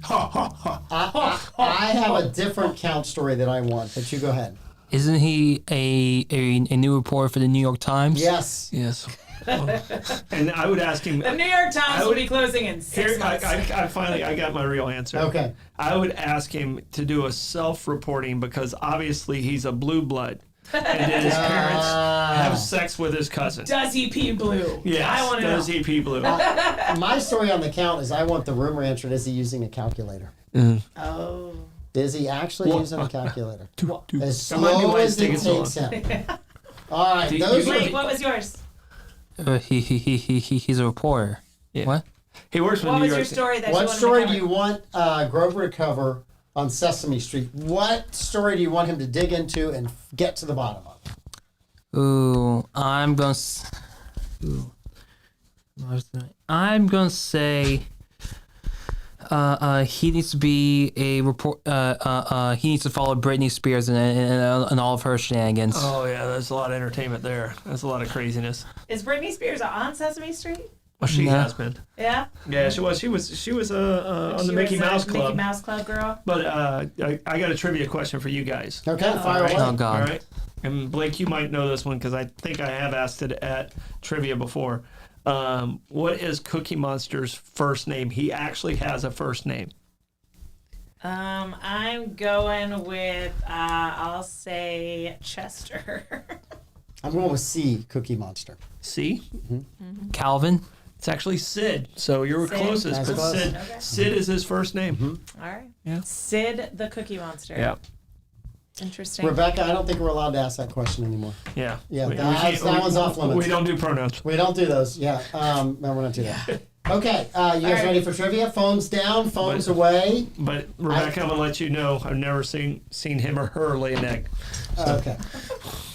S1: I have a different count story that I want, but you go ahead.
S4: Isn't he a new reporter for the New York Times?
S1: Yes.
S2: Yes. And I would ask him.
S3: The New York Times will be closing in 6
S2: Here,
S3: months.
S2: I finally got my real answer.
S1: Okay.
S2: I would ask him to do a self-reporting because obviously he's a blue blood, and did his parents have sex with his cousin?
S3: Does he pee blue?
S2: Yes.
S3: I want to know.
S2: Does he pee blue?
S1: my story on the count is I want the rumor answered. Is he using a calculator?
S3: Oh.
S1: Is he actually using a calculator? As
S2: That might be
S1: slow
S2: why
S1: as
S2: it's
S1: it
S2: taking
S1: takes him. All right, those are
S3: Blake, what was yours?
S4: He's a reporter.
S2: Yeah.
S4: What?
S2: He works for
S3: What
S2: New
S3: was
S2: York.
S3: your story that you
S1: What
S3: wanted
S1: story
S3: to
S1: do
S3: cover?
S1: you want Grover to cover on Sesame Street? What story do you want him to dig into and get to the bottom of?
S4: Ooh, I'm gonna say. He needs to be a report. He needs to follow Britney Spears and all of her shenanigans.
S2: Oh yeah, there's a lot of entertainment there. There's a lot of craziness.
S3: Is Britney Spears on Sesame Street?
S2: Well, she
S4: No.
S2: has been.
S3: Yeah.
S2: Yeah, she was. She was on the
S3: She
S2: Mickey
S3: was a
S2: Mouse Club.
S3: Mickey Mouse Club girl.
S2: But I got a trivia question for you guys.
S1: Okay, fire away.
S4: Oh God.
S2: All right. And Blake, you might know this one because I think I have asked it at trivia before. What is Cookie Monster's first name? He actually has a first name.
S3: I'm going with I'll say Chester.
S1: I'm going with C, Cookie Monster.
S2: See?
S4: Calvin.
S2: It's actually Sid. So you were
S3: Sid.
S2: closest,
S1: That's
S2: but
S1: close.
S2: Sid,
S3: Okay.
S2: Sid is his first name.
S3: All right.
S2: Yeah.
S3: Sid the Cookie Monster.
S2: Yeah.
S3: Interesting.
S1: Rebecca, I don't think we're alled to ask that question anymore.
S2: Yeah.
S1: Yeah,
S2: We
S1: that one's off limits.
S2: We don't do pronouns.
S1: We don't do those. Yeah, no, we're not doing that. Okay, you guys
S3: right.
S1: ready for trivia? Phones down, phones
S2: But-
S1: away.
S2: But Rebecca, I'm gonna let you know I've never seen him or her lay an egg.
S1: Okay.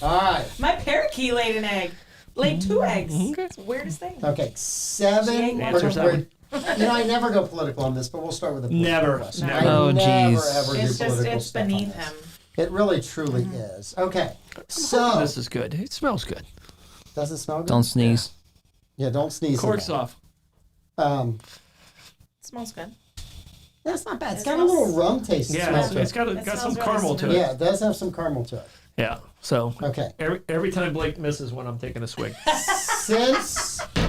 S1: All right.
S3: My parakeet laid an egg. Laid 2 eggs.
S2: Okay.
S3: It's the weirdest thing.
S1: Okay, 7.
S2: Answer 7.
S1: I never go political on this, but we'll start with a political
S2: Never.
S1: question.
S2: Never.
S1: I
S4: Oh,
S1: never,
S4: geez.
S1: ever do
S3: It's just
S1: political
S3: it's
S1: stuff on
S3: beneath
S1: this.
S3: him.
S1: It really, truly is. Okay, so
S2: This is good. It smells good.
S1: does it smell good?
S4: Don't sneeze.
S1: Yeah, don't sneeze.
S2: Cork's
S1: again.
S2: off.
S3: Smells good.
S1: That's not bad. It's
S3: It
S1: got a little
S3: smells-
S1: rum taste. It
S2: Yeah,
S1: smells
S2: it's
S1: to it.
S2: got
S3: It
S2: got some
S3: smells really
S2: caramel to
S3: smooth.
S2: it.
S1: Yeah, it does have some caramel to it.
S2: Yeah. So
S1: Okay.
S2: every time Blake misses one, I'm taking a swig.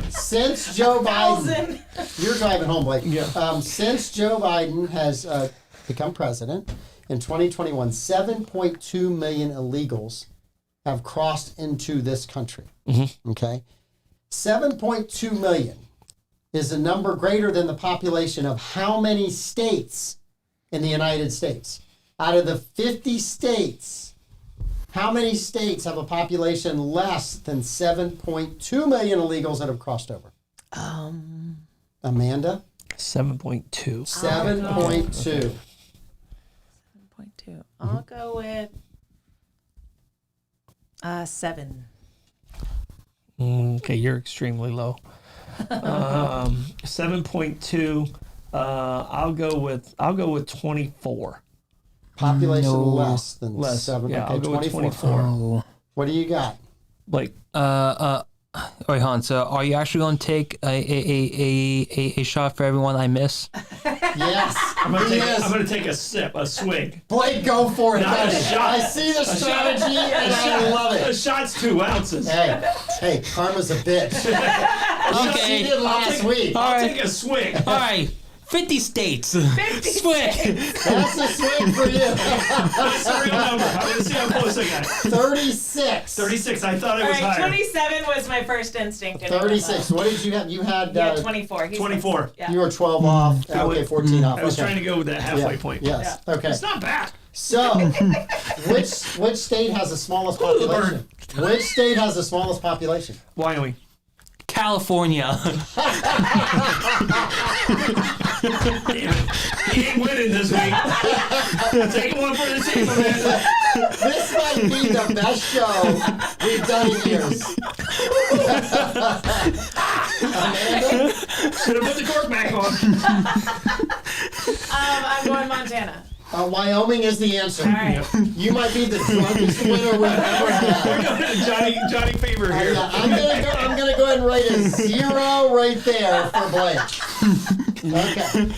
S1: Since Joe Biden,
S3: 1,000.
S1: you're driving home, Blake.
S2: Yeah.
S1: Since Joe Biden has become president in 2021, 7.2 million illegals have crossed into this country. Okay, 7.2 million is a number greater than the population of how many states in the United States? Out of the 50 states, how many states have a population less than 7.2 million illegals that have crossed over? Amanda?
S2: 7.2.
S1: 7.2.
S3: 7.2. I'll go with 7.
S2: Okay, you're extremely low. 7.2. I'll go with 24.
S1: Population
S4: No.
S1: less than
S2: Less.
S1: 7.
S2: Yeah,
S1: okay,
S2: I'll go with 24.
S4: Oh.
S1: What do you got?
S2: Like
S4: Wait, Han. So, are you actually going to take a shot for everyone I miss?
S1: Yes.
S2: I'm gonna
S1: Yes.
S2: take a sip, a swig.
S1: Blake, go for it.
S2: Not a
S1: buddy.
S2: shot.
S1: I see the strategy and I love
S2: A
S1: it.
S2: shot's 2 ounces.
S1: Hey, karma's a bitch. She
S4: Okay.
S1: did last week.
S2: I'll
S4: right.
S2: take a swig.
S4: All right. 50 states.
S3: 50
S4: Swig.
S1: That's a swing for you.
S2: What's the real number? I'm gonna see how close I got.
S1: 36.
S2: 36. I thought it
S3: All
S2: was
S3: right,
S2: higher.
S3: 27 was my first instinct. and it was
S1: 36. What did you have? You had
S3: Yeah, 24. He's
S2: 24.
S3: Yeah.
S1: you were 12 off. Okay, 14 off.
S2: I was
S1: Okay.
S2: trying to go with that halfway point.
S1: Yes. Okay.
S2: It's not bad.
S1: So, which state has the smallest population? Which state has the smallest population?
S2: Wyoming.
S4: California.
S2: Damn it. He ain't winning this week. Take one for the team, man.
S1: This might be the best show we've done in years. Amanda?
S2: Should have put the cork back on.
S3: I'm going Montana.
S1: Wyoming is the answer.
S3: All right.
S1: You might be the drunkest winner we've ever had.
S2: Johnny Fever here.
S1: Yeah, I'm gonna go ahead and write a 0 right there for Blake. Okay.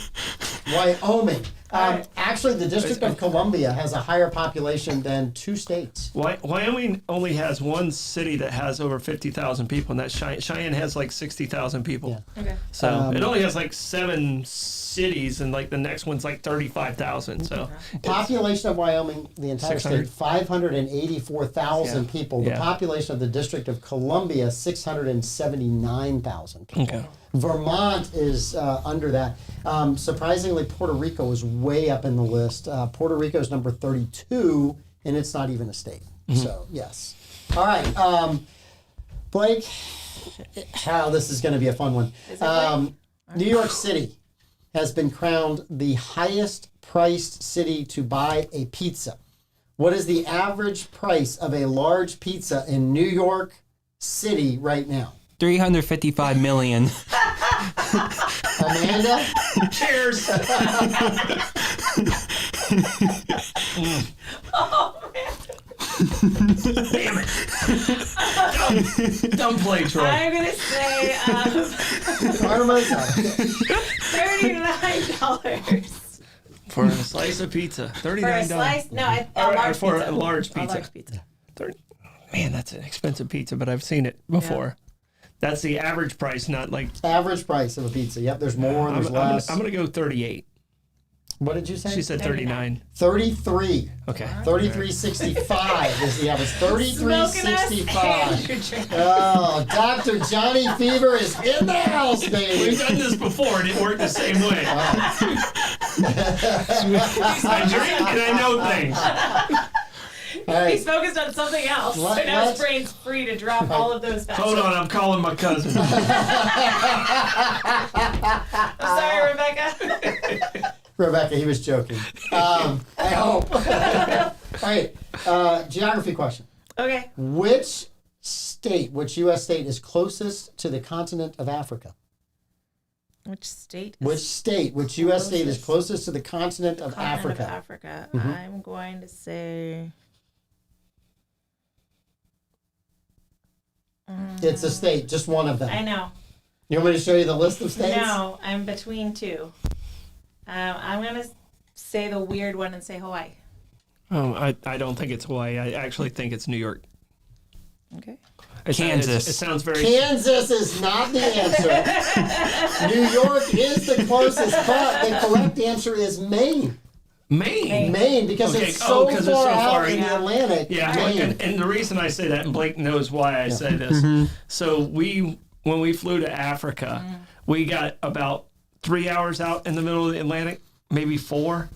S1: Wyoming. Actually, the District of Columbia has a higher population than 2 states.
S2: Wyoming only has one city that has over 50,000 people, and that's Cheyenne. Cheyenne has like 60,000 people.
S1: Yeah.
S3: Okay.
S2: So it only has like 7 cities, and like the next one's like 35,000. So
S1: Population of Wyoming, the entire
S2: 600.
S1: state, 584,000
S2: Yeah.
S1: people. The
S2: Yeah.
S1: population of the District of Columbia, 679,000 people.
S2: okay.
S1: Vermont is under that. Surprisingly, Puerto Rico is way up in the list. Puerto Rico is number 32, and it's not even a state. So, yes. All right. Blake, this is going to be a fun one. New York City has been crowned the highest priced city to buy a pizza. What is the average price of a large pizza in New York City right now?
S4: $355 million.
S1: Amanda?
S2: Cheers.
S3: Oh, man.
S2: Damn it. Dumb play, Troy.
S3: I'm going to say
S1: Karma's up.
S3: $39.
S2: For a slice of pizza. $39.
S3: For a slice? No, a large
S2: for
S3: pizza.
S2: a large pizza.
S3: A large pizza.
S2: 30. Man, that's an expensive pizza, but I've seen it before. That's the average price, not like...
S1: Average price of a pizza. Yep, there's more, there's less.
S2: I'm going to go 38.
S1: What did you say?
S2: She said 39.
S1: 33.
S2: Okay.
S1: 33.65 is the average.
S3: Smoking us and
S1: 33.65.
S3: you're drinking.
S1: Oh, Dr. Johnny Fever is in the house, baby.
S2: We've done this before, and it worked the same way. I drink and I know things.
S1: Right.
S3: He's focused on something else, so now his brain's free to drop all of those facts.
S2: Hold on, I'm calling my cousin.
S3: I'm sorry, Rebecca.
S1: Rebecca, he was joking. I hope. All right, geography question.
S3: Okay.
S1: Which U.S. state is closest to the continent of Africa?
S3: Which state?
S1: Which U.S. state is closest to the continent of Africa?
S3: I'm going to say...
S1: It's a state, just one of them.
S3: I know.
S1: You want me to show you the list of states?
S3: No, I'm between two. I'm going to say the weird one and say Hawaii.
S2: Oh, I don't think it's Hawaii. I actually think it's New York.
S3: Okay.
S4: Kansas.
S2: It sounds very...
S1: Kansas is not the answer. New York is the closest, but the correct answer is Maine.
S2: Maine,
S1: because it's so far out in the Atlantic.
S2: Yeah,
S1: Maine.
S2: and the reason I say that, and Blake knows why I say this. So when we flew to Africa, we got about 3 hours out in the middle of the Atlantic, maybe 4,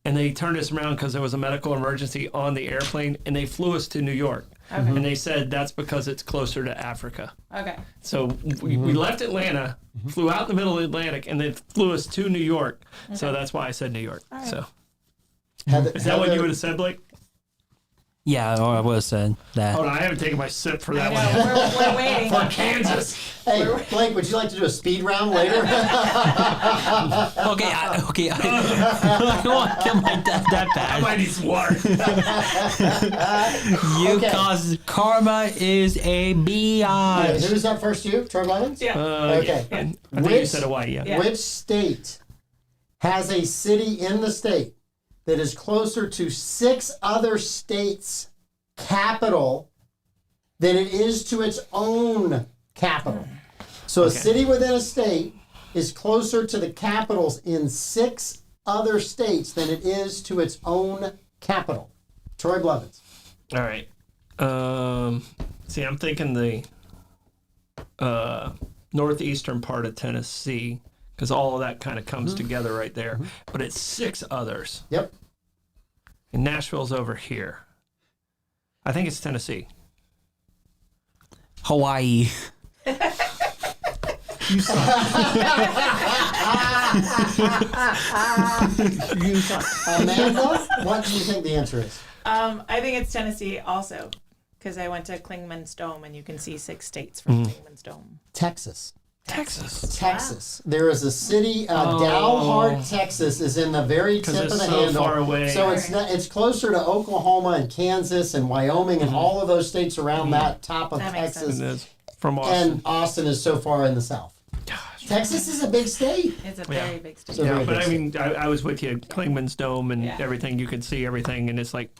S2: and they turned us around because there was a medical emergency on the airplane, and they flew us to New York. Okay. And they said that's because it's closer to Africa.
S3: Okay.
S2: So we left Atlanta, flew out in the middle of the Atlantic, and then flew us to New York. Okay. So that's why I said New York. Right. So. Is that what you would have said, Blake?
S4: Yeah, or I would have said that.
S2: Hold on, I haven't taken my sip for that one.
S3: We're waiting.
S2: For Kansas.
S1: Hey, Blake, would you like to do a speed round later?
S4: Okay. I don't want to kill my dad that bad.
S2: I might need some water.
S4: Cause karma is a biatch.
S1: Who's up first? You, Troy Blevins?
S3: Yeah.
S1: Okay.
S2: Yeah. I think you said Hawaii. Yeah.
S1: Which state has a city in the state that is closer to 6 other states' capital than it is to its own capital? So a city within a state is closer to the capitals in 6 other states than it is to its own capital. Troy Blevins.
S2: All right. See, I'm thinking the northeastern part of Tennessee, because all of that kind of comes together right there. But it's 6 others.
S1: Yep.
S2: And Nashville's over here. I think it's Tennessee.
S4: Hawaii.
S2: You suck.
S1: Amanda, what do you think the answer is?
S3: I think it's Tennessee also, because I went to Klingman's Dome, and you can see 6 states from Klingman's Dome.
S1: Texas.
S2: Texas.
S1: Wow. There is a city, Dalhart, Texas, is in the very tip of the handle.
S2: Far away.
S1: So it's closer to Oklahoma and Kansas and Wyoming and all of those states around that top of Texas.
S2: And from Austin.
S1: And Austin is so far in the south.
S2: Gosh.
S1: Texas is a big state.
S3: It's a very big state.
S2: Yeah, but I mean, I was with you at Klingman's Dome and everything. You could see everything, and it's like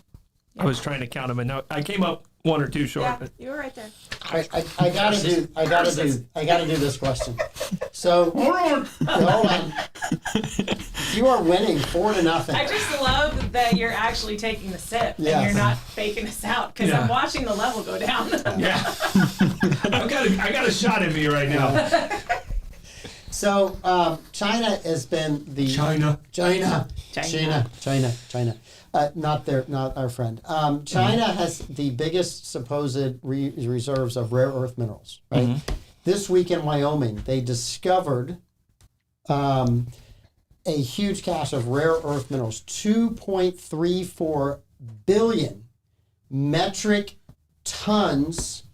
S2: I was trying to count them, and I came up 1 or 2 short.
S3: Yeah,
S2: but
S3: you were right there.
S1: I gotta do this question. So hold on. You are winning 4-0.
S3: I just love that you're actually taking the sip and
S1: Yes.
S3: you're not faking us out, because I'm watching the level go down.
S2: yeah, I got a shot in me right now.
S1: So China has been the
S2: China.
S1: Not our friend. China has the biggest supposed reserves of rare earth minerals. Right. This week in Wyoming, they discovered a huge cache of rare earth minerals, 2.34 billion metric tons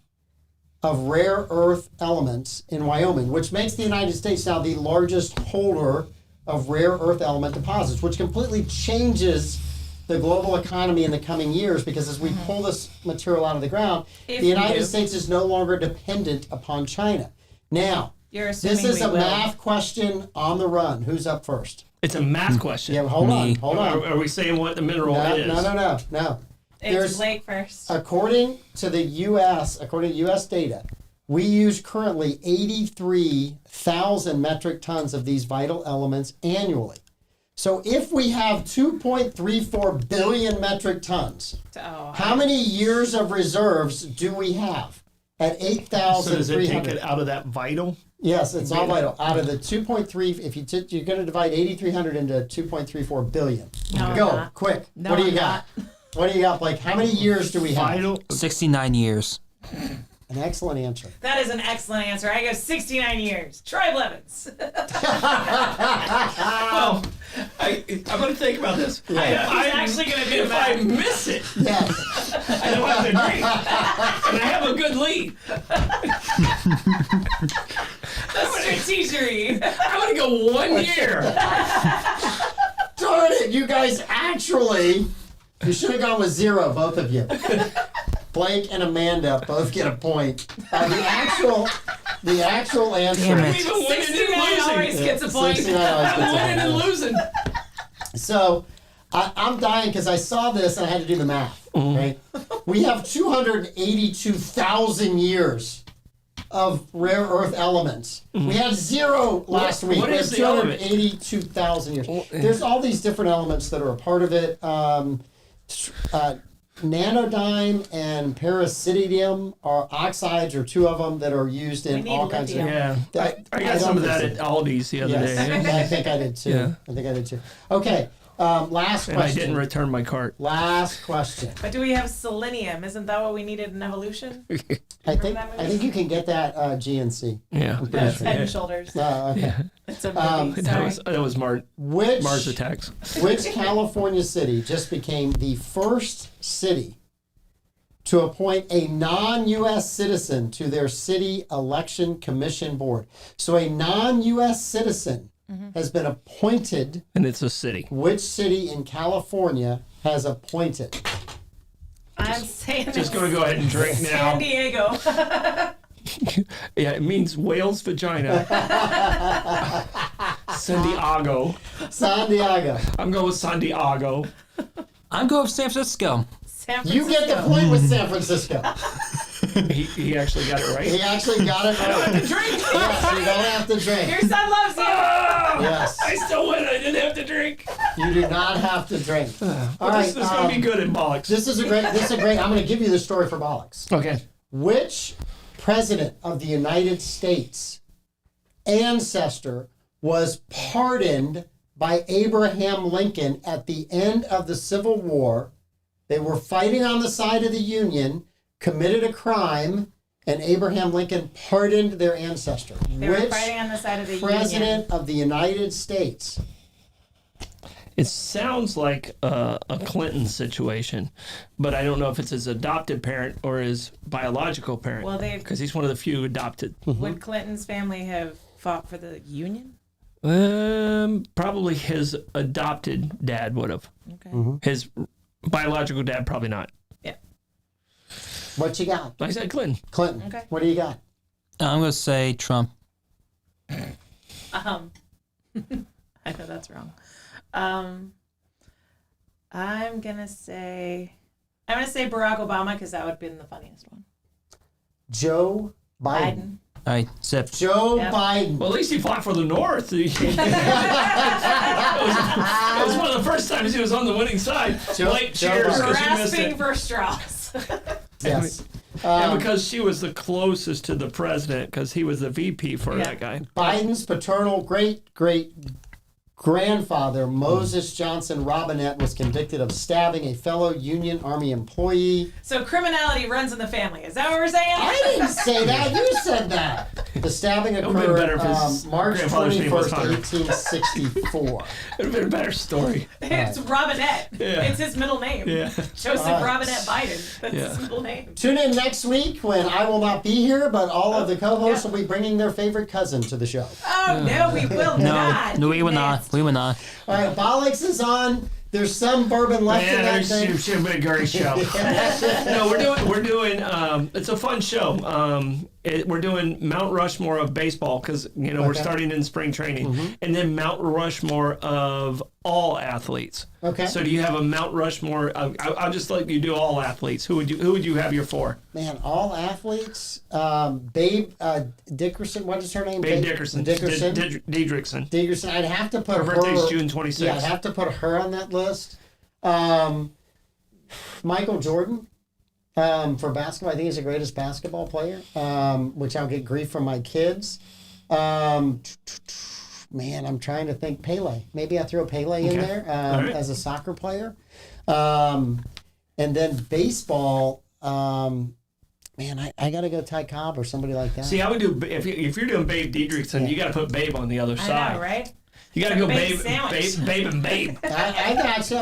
S1: of rare earth elements in Wyoming, which makes the United States now the largest holder of rare earth element deposits, which completely changes the global economy in the coming years, because as we pull this material out of the ground, the United States is no longer dependent upon China. Now, this is a math question on the run. Who's up first?
S2: It's a math question.
S1: Yeah, hold on.
S2: Are we saying what the mineral is?
S1: No.
S3: It's Blake first.
S1: According to U.S. data, we use currently 83,000 metric tons of these vital elements annually. So if we have 2.34 billion metric tons, how many years of reserves do we have at 8,300?
S2: So does it take it out of that vital?
S1: Yes, it's all vital. Out of the 2.3, if you're going to divide 8,300 into 2.34 billion.
S3: No,
S1: Go, quick.
S3: No,
S1: what do you got? What do you got, Blake? How many years do we have?
S2: Vital?
S4: 69 years.
S1: An excellent answer.
S3: That is an excellent answer. I go 69 years. Try Blevins.
S2: Well, I'm going to think about this.
S3: He's actually going to do
S2: If
S3: that.
S2: I miss it,
S1: Yes.
S2: I don't have to drink. And I have a good lead.
S3: That's strategery.
S2: I'm going to go 1 year.
S1: Darn it, you guys actually, you should have gone with 0, both of you. Blake and Amanda both get a point. The actual answer.
S4: Damn it.
S2: We've been winning
S3: 69
S2: and
S3: always
S2: losing.
S3: gets a point.
S1: 69 always gets a
S2: I'm winning and
S1: point.
S2: losing.
S1: So I'm dying because I saw this and I had to do the math. Right? We have 282,000 years of rare earth elements. We had 0 last week.
S2: What
S1: We
S2: is
S1: have
S2: the element?
S1: 282,000 years. There's all these different elements that are a part of it. Nanodyne and parasidium are oxides, or 2 of them that are used in
S3: We need
S1: all kinds of.
S3: lithium.
S2: Yeah. I got some of that at Aldi's the other day.
S1: I think I did too.
S2: Yeah.
S1: I think I did too. Okay, last
S2: And I
S1: question.
S2: didn't return my cart.
S1: Last question.
S3: But do we have selenium? Isn't that what we needed in evolution?
S1: I think
S3: that movie?
S1: you can get that GNC.
S2: Yeah.
S3: That's Head and Shoulders.
S1: Okay.
S3: It's a movie. Sorry.
S2: That was Mars
S1: Which
S2: Attacks.
S1: which California city just became the first city to appoint a non-U.S. citizen to their city election commission board? So a non-U.S. citizen has been appointed.
S2: And it's a city.
S1: Which city in California has appointed?
S3: I'm saying
S2: Just going to go ahead and drink now.
S3: San Diego.
S2: Yeah, it means whale's vagina. San Diego.
S1: San Diego.
S2: I'm going with San Diego.
S4: I'm going with San Francisco.
S3: San Francisco.
S1: You get the point with San Francisco.
S2: He actually got it right.
S1: He actually got it right.
S2: Drink.
S1: Yes, you don't have to drink.
S3: Your son loves you.
S1: Yes,
S2: I still win. I didn't have to drink.
S1: you do not have to drink. All
S2: But
S1: right,
S2: this is going to be good in bollocks.
S1: This is a great. I'm going to give you the story for bollocks.
S2: Okay.
S1: Which president of the United States ancestor was pardoned by Abraham Lincoln at the end of the Civil War? They were fighting on the side of the Union, committed a crime, and Abraham Lincoln pardoned their ancestor.
S3: They were fighting on the side of the
S1: president
S3: Union.
S1: of the United States?
S2: It sounds like a Clinton situation, but I don't know if it's his adopted parent or his biological parent.
S3: Well,
S2: because he's one of the few adopted.
S3: Would Clinton's family have fought for the Union?
S2: Probably his adopted dad would have.
S3: Okay.
S2: His biological dad probably not.
S3: Yeah.
S1: What you got?
S2: I said Clinton.
S1: Clinton.
S3: Okay.
S1: What do you got?
S4: I'm going to say Trump.
S3: I know that's wrong. I'm gonna say Barack Obama because that would have been the funniest one.
S1: Joe Biden.
S3: Biden.
S4: All right, Sip.
S1: Joe
S3: Yep.
S1: Biden.
S2: Well, at least he fought for the North. It was one of the first times he was on the winning side.
S1: Joe-
S2: Blake
S1: Joe
S2: cheers
S1: Biden.
S2: because you missed
S3: Grasping
S2: it.
S3: for straws.
S1: Yes.
S2: And because she was the closest to the president, because he was the VP for that guy.
S1: Biden's paternal great-great-grandfather, Moses Johnson Robinette, was convicted of stabbing a fellow Union Army employee.
S3: So criminality runs in the family. Is that what we're saying?
S1: I didn't say that. You said that. The stabbing
S2: would've been better
S1: occurred
S2: if his
S1: March
S2: grandfather's name was
S1: 21st,
S2: Hunter.
S1: 1864.
S2: It would have been a better story.
S3: It's Robinette.
S2: Yeah.
S3: It's his middle name.
S2: Yeah.
S3: Joseph
S1: Right.
S3: Robinette Biden. That's
S2: Yeah.
S3: his middle name.
S1: Tune in next week when I will not be here, but all of the co-hosts will be bringing their favorite cousin to the show.
S3: Oh, no, we will not.
S4: No, we will not. We will not.
S1: All right, Bollocks is on. There's some bourbon left in that thing.
S2: It should have been a great show. No, we're doing. It's a fun show. We're doing Mount Rushmore of baseball because we're starting in spring training, and then Mount Rushmore of all athletes.
S1: Okay.
S2: So do you have a Mount Rushmore? I'll just let you do all athletes. Who would you have your four?
S1: Man, all athletes. Babe Dickerson. What is her name?
S2: Babe Dickerson.
S1: Dickerson.
S2: Dickerson.
S1: I'd have to put
S2: Her
S1: her.
S2: birthday's June 26th.
S1: Yeah, I'd have to put her on that list. Michael Jordan. For basketball, I think he's the greatest basketball player, which I'll get grief from my kids. Man, I'm trying to think. Pele. Maybe I throw Pele in there
S2: Right.
S1: as a soccer player. And then baseball, man, I got to go Ty Cobb or somebody like that.
S2: See, I would do if you're doing Babe Didrikson, you got to put Babe on the other
S3: I
S2: side.
S3: know, right?
S2: You got to
S3: It's a
S2: go
S3: big
S2: Babe,
S3: sandwich.
S2: Babe, and Babe.
S1: I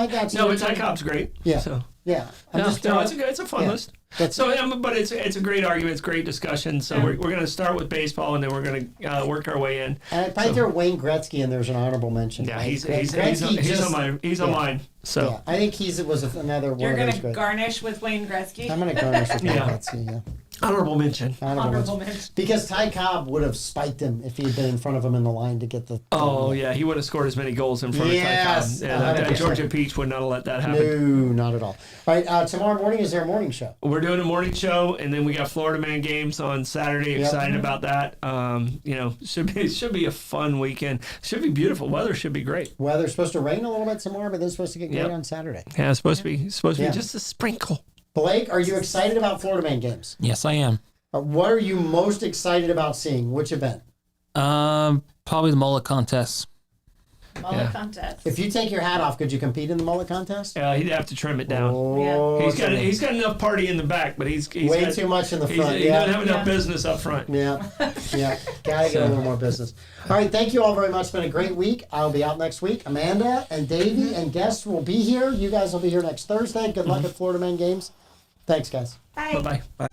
S1: got you.
S2: No, but Ty Cobb's great.
S1: Yeah.
S2: So.
S1: Yeah.
S2: It's a fun list.
S1: That's
S2: But it's a great argument. It's a great discussion. So we're going to start with baseball, and then we're going to work our way in.
S1: And I'd probably throw Wayne Gretzky in there as an honorable mention.
S2: Yeah,
S1: Right?
S2: he's
S1: Gretzky
S2: on mine. So
S1: Yeah, I think was another one
S3: You're
S1: of
S3: going
S1: those
S3: to
S1: great.
S3: garnish with Wayne Gretzky?
S1: I'm going to garnish with Wayne
S2: Yeah.
S1: Gretzky. Yeah.
S2: honorable mention.
S3: Honorable mention.
S1: Because Ty Cobb would have spiked him if he had been in front of him in the line to get the.
S2: Oh yeah, he would have scored as many goals in front
S1: Yes,
S2: of Ty Cobb. Yeah,
S1: 100%.
S2: Georgia Peach would not have let that happen.
S1: No, not at all. All right, tomorrow morning is there a morning show?
S2: We're doing a morning show, and then we got Florida Man games on Saturday.
S1: Yep.
S2: Excited about that. Should be a fun weekend. Should be beautiful. Weather should be great.
S1: Weather's supposed to rain a little bit tomorrow, but then it's supposed to get great
S2: Yep.
S1: on Saturday.
S2: Yeah, it's supposed to be
S1: Yeah.
S2: just a sprinkle.
S1: Blake, are you excited about Florida Man games?
S4: Yes, I am.
S1: What are you most excited about seeing? Which event?
S4: Probably the mullet contest.
S3: Mullet contest.
S1: If you take your hat off, could you compete in the mullet contest?
S2: He'd have to trim it down.
S1: Oh,
S2: He's got enough party in the back, but he's
S1: way
S2: got,
S1: too much in the
S2: He
S1: front.
S2: doesn't have enough
S3: Yeah.
S2: business up front.
S1: Yeah, gotta get a little more business. All right, thank you all very much. It's been a great week. I'll be out next week. Amanda and Davey and guests will be here. You guys will be here next Thursday. Good luck at Florida Man games. Thanks, guys.
S3: Bye.
S2: Bye bye.